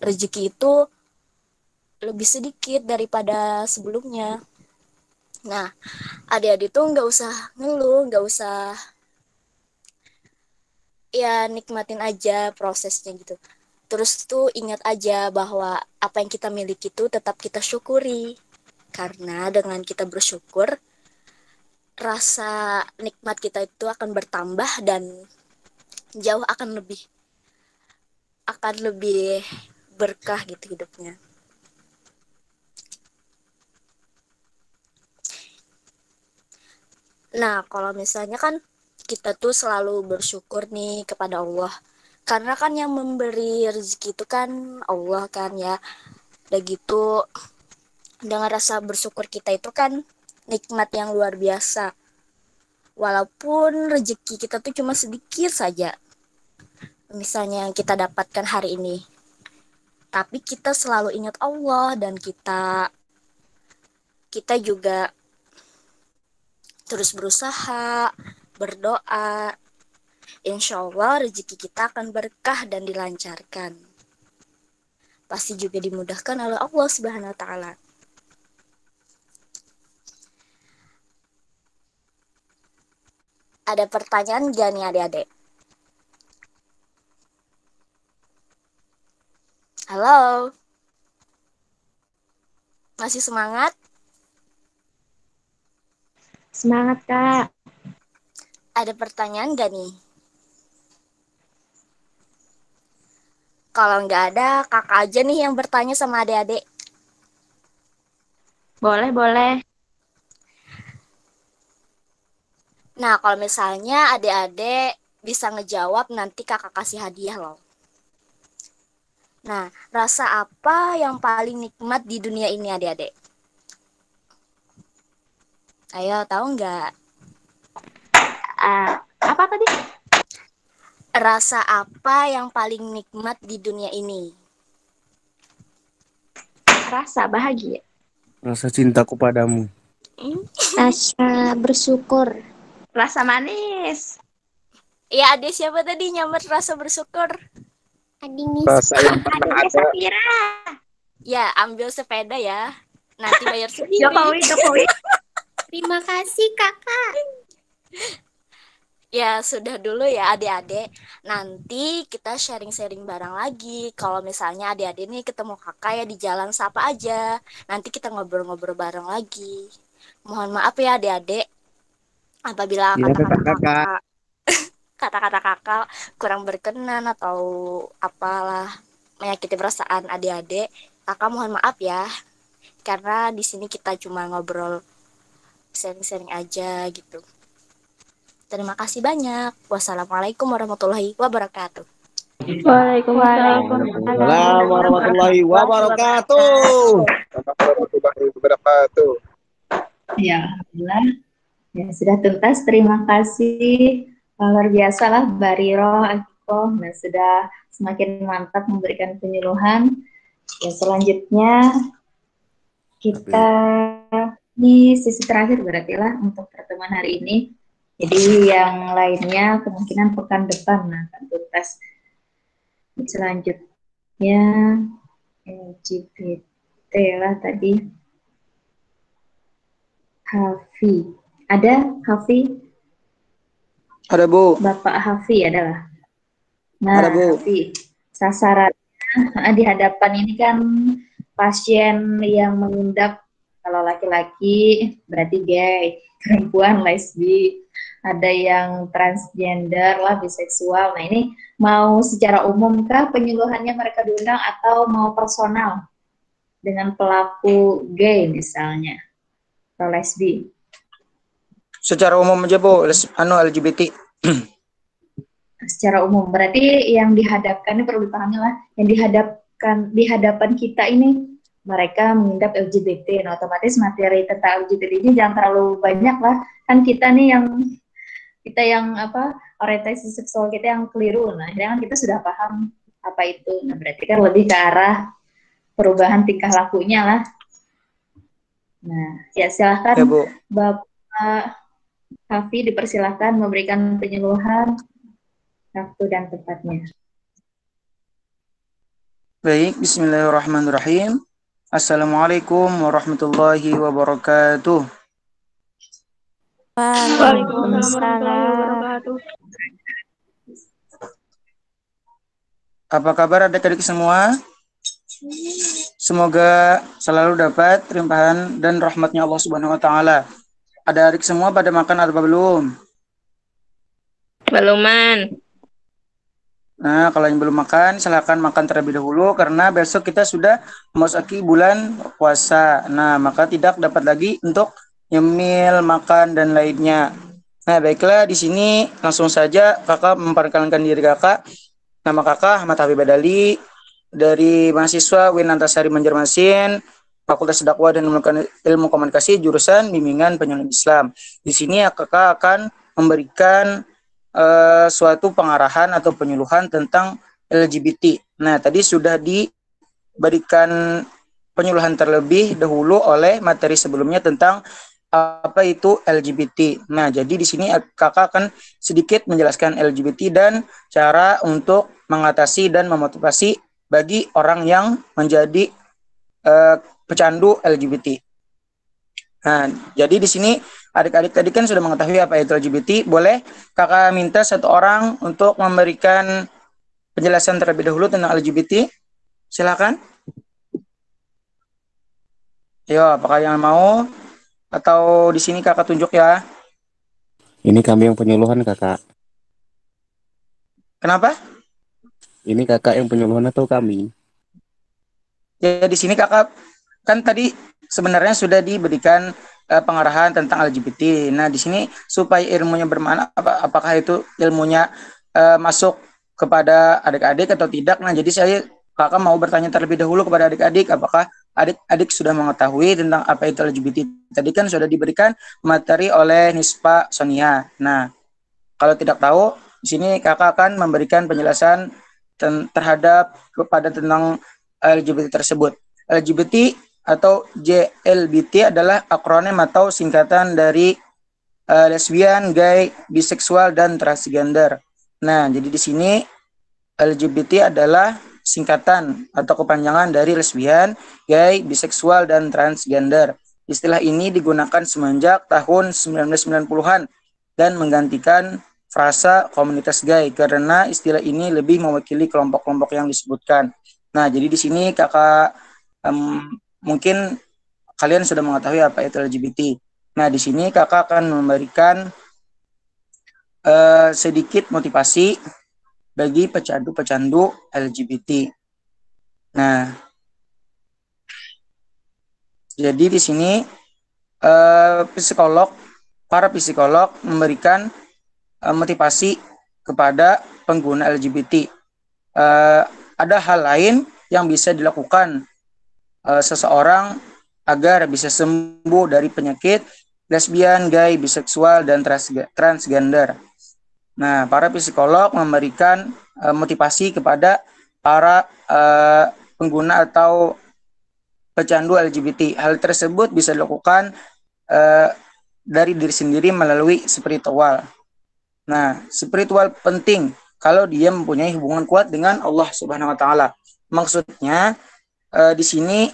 rezeki itu lebih sedikit daripada sebelumnya. Nah, adik-adik tuh nggak usah ngeluh, nggak usah, ya nikmatin aja prosesnya gitu. Terus tuh ingat aja bahwa apa yang kita miliki itu tetap kita syukuri. Karena dengan kita bersyukur, rasa nikmat kita itu akan bertambah dan jauh akan lebih berkah gitu hidupnya. Nah, kalau misalnya kan kita tuh selalu bersyukur nih kepada Allah. Karena kan yang memberi rezeki itu kan Allah kan ya. Dan gitu dengan rasa bersyukur kita itu kan nikmat yang luar biasa. Walaupun rezeki kita tuh cuma sedikit saja. Misalnya yang kita dapatkan hari ini. Tapi kita selalu ingat Allah dan kita juga terus berusaha, berdoa. Insya Allah rezeki kita akan berkah dan dilancarkan. Pasti juga dimudahkan oleh Allah Subhanahu wa Ta'ala. Ada pertanyaan gak nih adik-adik? Halo? Masih semangat? Semangat Kak. Ada pertanyaan gak nih? Kalau nggak ada, kakak aja nih yang bertanya sama adik-adik. Boleh, boleh. Nah, kalau misalnya adik-adik bisa ngejawab, nanti kakak kasih hadiah loh. Nah, rasa apa yang paling nikmat di dunia ini adik-adik? Ayo, tahu nggak? Apa tadi? Rasa apa yang paling nikmat di dunia ini? Rasa bahagia. Rasa cintaku padamu. Rasa bersyukur. Rasa manis. Ya, adik siapa tadi nyamar rasa bersyukur? Adik Miss. Rasa yang pernah ada. Safira. Ya, ambil sepeda ya. Nanti bayar sendiri. Jokowi. Terima kasih kakak. Ya, sudah dulu ya adik-adik. Nanti kita sharing-sharing bareng lagi. Kalau misalnya adik-adik nih ketemu kakak ya di jalan sapa aja. Nanti kita ngobrol-ngobrol bareng lagi. Mohon maaf ya adik-adik. Apabila kata-kata kakak kurang berkenan atau apalah menyakiti perasaan adik-adik, kakak mohon maaf ya. Karena di sini kita cuma ngobrol sharing-sharing aja gitu. Terima kasih banyak. Wassalamualaikum warahmatullahi wabarakatuh. Waalaikumsalam warahmatullahi wabarakatuh. Warahmatullahi wabarakatuh. Ya, alhamdulillah. Ya, sudah tuntas. Terima kasih. Luar biasa lah Mbak Riro, Akiko. Nah, sudah semakin mantap memberikan penyuluhan. Ya, selanjutnya kita ini sesi terakhir berarti lah untuk pertemuan hari ini. Jadi yang lainnya kemungkinan pekan depan akan tuntas. Selanjutnya LGBT lah tadi. Hafi. Ada Hafi? Ada, Bu. Bapak Hafi adalah. Nah, Ada, Bu. Hafi. Sasarannya di hadapan ini kan pasien yang mengidap, kalau laki-laki berarti gay, perempuan lesbi, ada yang transgender lah, biseksual. Nah, ini mau secara umum kah penyuluhannya mereka diundang atau mau personal dengan pelaku gay misalnya atau lesbi? Secara umum aja, Bu, LGBT. Secara umum berarti yang dihadapkan, ini perlu dipahami lah, yang di hadapan kita ini mereka mengidap LGBT. Nah, otomatis materi tentang LGBT ini jangan terlalu banyak lah, kan kita nih yang orientasi seksual kita yang keliru. Nah, akhirnya kan kita sudah paham apa itu. Nah, berarti kan lebih ke arah perubahan tingkah lakunya lah. Nah, ya silahkan Ya, Bu. Bapak Hafi dipersilahkan memberikan penyuluhan waktu dan tempatnya. Baik, bismillahirrahmanirrahim. Assalamualaikum warahmatullahi wabarakatuh. Waalaikumsalam. Apa kabar adik-adik semua? Semoga selalu dapat limpahan dan rahmatnya Allah Subhanahu wa taala. Ada adik semua pada makan atau belum? Beluman. Nah, kalau yang belum makan, silakan makan terlebih dahulu karena besok kita sudah memasuki bulan puasa. Nah, maka tidak dapat lagi untuk nyemil, makan dan lainnya. Nah, baiklah, di sini langsung saja kakak memperkenalkan diri kakak. Nama kakak Ahmad Habib Badali dari mahasiswa UIN Antasari Banjarmasin, Fakultas Dakwah dan Ilmu Komunikasi, jurusan Bimbingan Penyuluhan Islam. Di sini kakak akan memberikan suatu pengarahan atau penyuluhan tentang LGBT. Nah, tadi sudah diberikan penyuluhan terlebih dahulu oleh materi sebelumnya tentang apa itu LGBT. Nah, jadi di sini kakak akan sedikit menjelaskan LGBT dan cara untuk mengatasi dan memotivasi bagi orang yang menjadi pecandu LGBT. Nah, jadi di sini adik-adik tadi kan sudah mengetahui apa itu LGBT. Boleh kakak minta satu orang untuk memberikan penjelasan terlebih dahulu tentang LGBT? Silakan. Yo, apakah yang mau? Atau di sini kakak tunjuk ya? Ini kami yang penyuluhan, kakak. Kenapa? Ini kakak yang penyuluhan atau kami? Ya, di sini kakak kan tadi sebenarnya sudah diberikan pengarahan tentang LGBT. Nah, di sini supaya ilmunya bermakna, apakah itu ilmunya masuk kepada adik-adik atau tidak. Nah, jadi kakak mau bertanya terlebih dahulu kepada adik-adik, apakah adik-adik sudah mengetahui tentang apa itu LGBT. Tadi kan sudah diberikan materi oleh Nispa Sonia. Nah, kalau tidak tahu, di sini kakak akan memberikan penjelasan terhadap kepada tentang LGBT tersebut. LGBT atau JLBT adalah akronim atau singkatan dari lesbian, gay, biseksual, dan transgender. Nah, jadi di sini LGBT adalah singkatan atau kepanjangan dari lesbian, gay, biseksual, dan transgender. Istilah ini digunakan semenjak tahun 1990-an dan menggantikan frasa komunitas gay karena istilah ini lebih mewakili kelompok-kelompok yang disebutkan. Nah, jadi di sini kakak mungkin kalian sudah mengetahui apa itu LGBT. Nah, di sini kakak akan memberikan sedikit motivasi bagi pecandu-pecandu LGBT. Nah, jadi di sini para psikolog memberikan motivasi kepada pengguna LGBT. Ada hal lain yang bisa dilakukan seseorang agar bisa sembuh dari penyakit lesbian, gay, biseksual, dan transgender. Nah, para psikolog memberikan motivasi kepada para pengguna atau pecandu LGBT. Hal tersebut bisa dilakukan dari diri sendiri melalui spiritual. Nah, spiritual penting kalau dia mempunyai hubungan kuat dengan Allah Subhanahu wa taala. Maksudnya di sini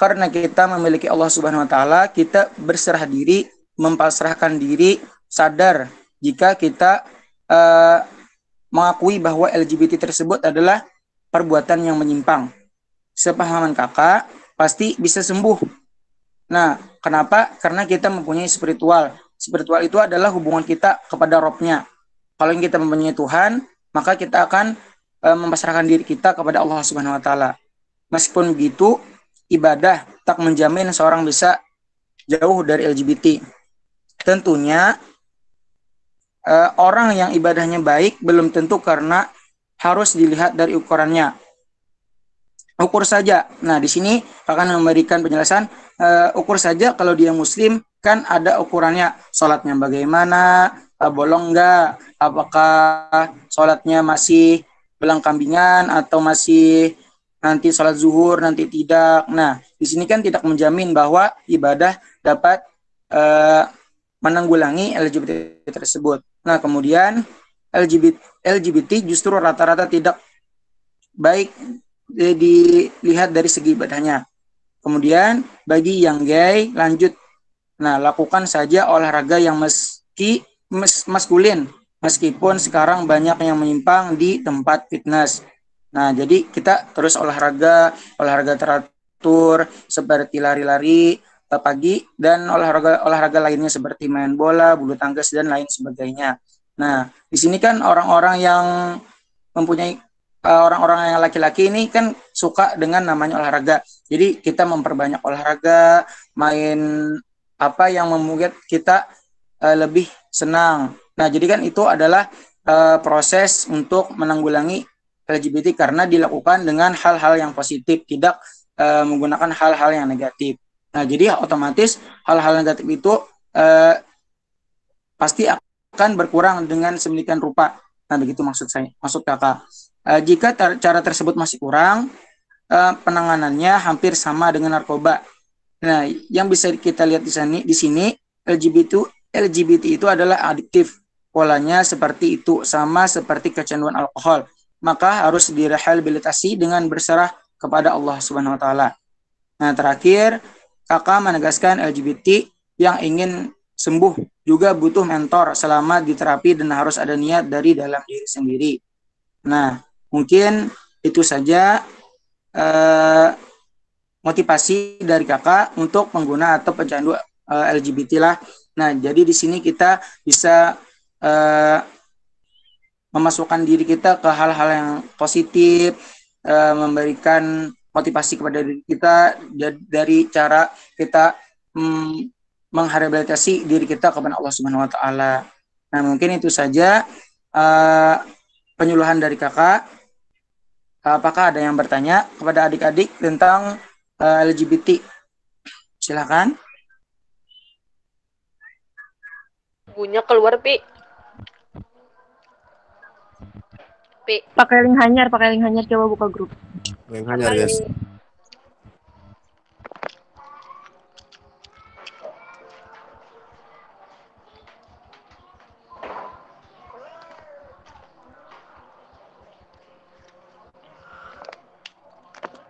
karena kita memiliki Allah Subhanahu wa taala, kita berserah diri, mempasrahkan diri, sadar jika kita mengakui bahwa LGBT tersebut adalah perbuatan yang menyimpang. Sepahaman kakak, pasti bisa sembuh. Nah, kenapa? Karena kita mempunyai spiritual. Spiritual itu adalah hubungan kita kepada Robnya. Kalau kita mempunyai Tuhan, maka kita akan memasrahkan diri kita kepada Allah Subhanahu wa taala. Meskipun begitu, ibadah tak menjamin seorang bisa jauh dari LGBT. Tentunya orang yang ibadahnya baik belum tentu karena harus dilihat dari ukurannya. Ukur saja. Nah, di sini akan memberikan penjelasan ukur saja kalau dia muslim kan ada ukurannya. Salatnya bagaimana, bolong enggak, apakah salatnya masih belang kambingan atau masih nanti salat zuhur, nanti tidak. Nah, di sini kan tidak menjamin bahwa ibadah dapat menanggulangi LGBT tersebut. Nah, kemudian LGBT justru rata-rata tidak baik dilihat dari segi ibadahnya. Kemudian bagi yang gay, lanjut. Nah, lakukan saja olahraga yang maskulin, meskipun sekarang banyak yang menyimpang di tempat fitness. Nah, jadi kita terus olahraga teratur seperti lari-lari pagi dan olahraga lainnya seperti main bola, bulu tangkis dan lain sebagainya. Nah, di sini kan orang-orang yang mempunyai orang-orang yang laki-laki ini kan suka dengan namanya olahraga. Jadi kita memperbanyak olahraga, main apa yang membuat kita lebih senang. Nah, jadi kan itu adalah proses untuk menanggulangi LGBT karena dilakukan dengan hal-hal yang positif, tidak menggunakan hal-hal yang negatif. Nah, jadi otomatis hal-hal negatif itu pasti akan berkurang dengan sedemikian rupa. Nah, begitu maksud kakak. Jika cara tersebut masih kurang, penanganannya hampir sama dengan narkoba. Nah, yang bisa kita lihat di sini LGBT itu adalah adiktif. Polanya seperti itu, sama seperti kecanduan alkohol. Maka harus direhabilitasi dengan berserah kepada Allah Subhanahu wa taala. Nah, terakhir, kakak menegaskan LGBT yang ingin sembuh juga butuh mentor selama di terapi dan harus ada niat dari dalam diri sendiri. Nah, mungkin itu saja motivasi dari kakak untuk pengguna atau pecandu LGBT lah. Nah, jadi di sini kita bisa memasukkan diri kita ke hal-hal yang positif, memberikan motivasi kepada diri kita dari cara kita mengrehabilitasi diri kita kepada Allah Subhanahu wa taala. Nah, mungkin itu saja penyuluhan dari kakak. Apakah ada yang bertanya kepada adik-adik tentang LGBT? Silakan. Punya keluar, Pi. Pakai link hanyar, coba buka grup. Link hanyar, guys.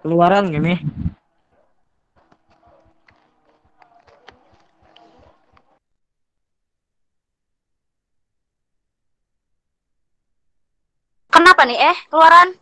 Keluaran gini. Kenapa nih? Keluaran?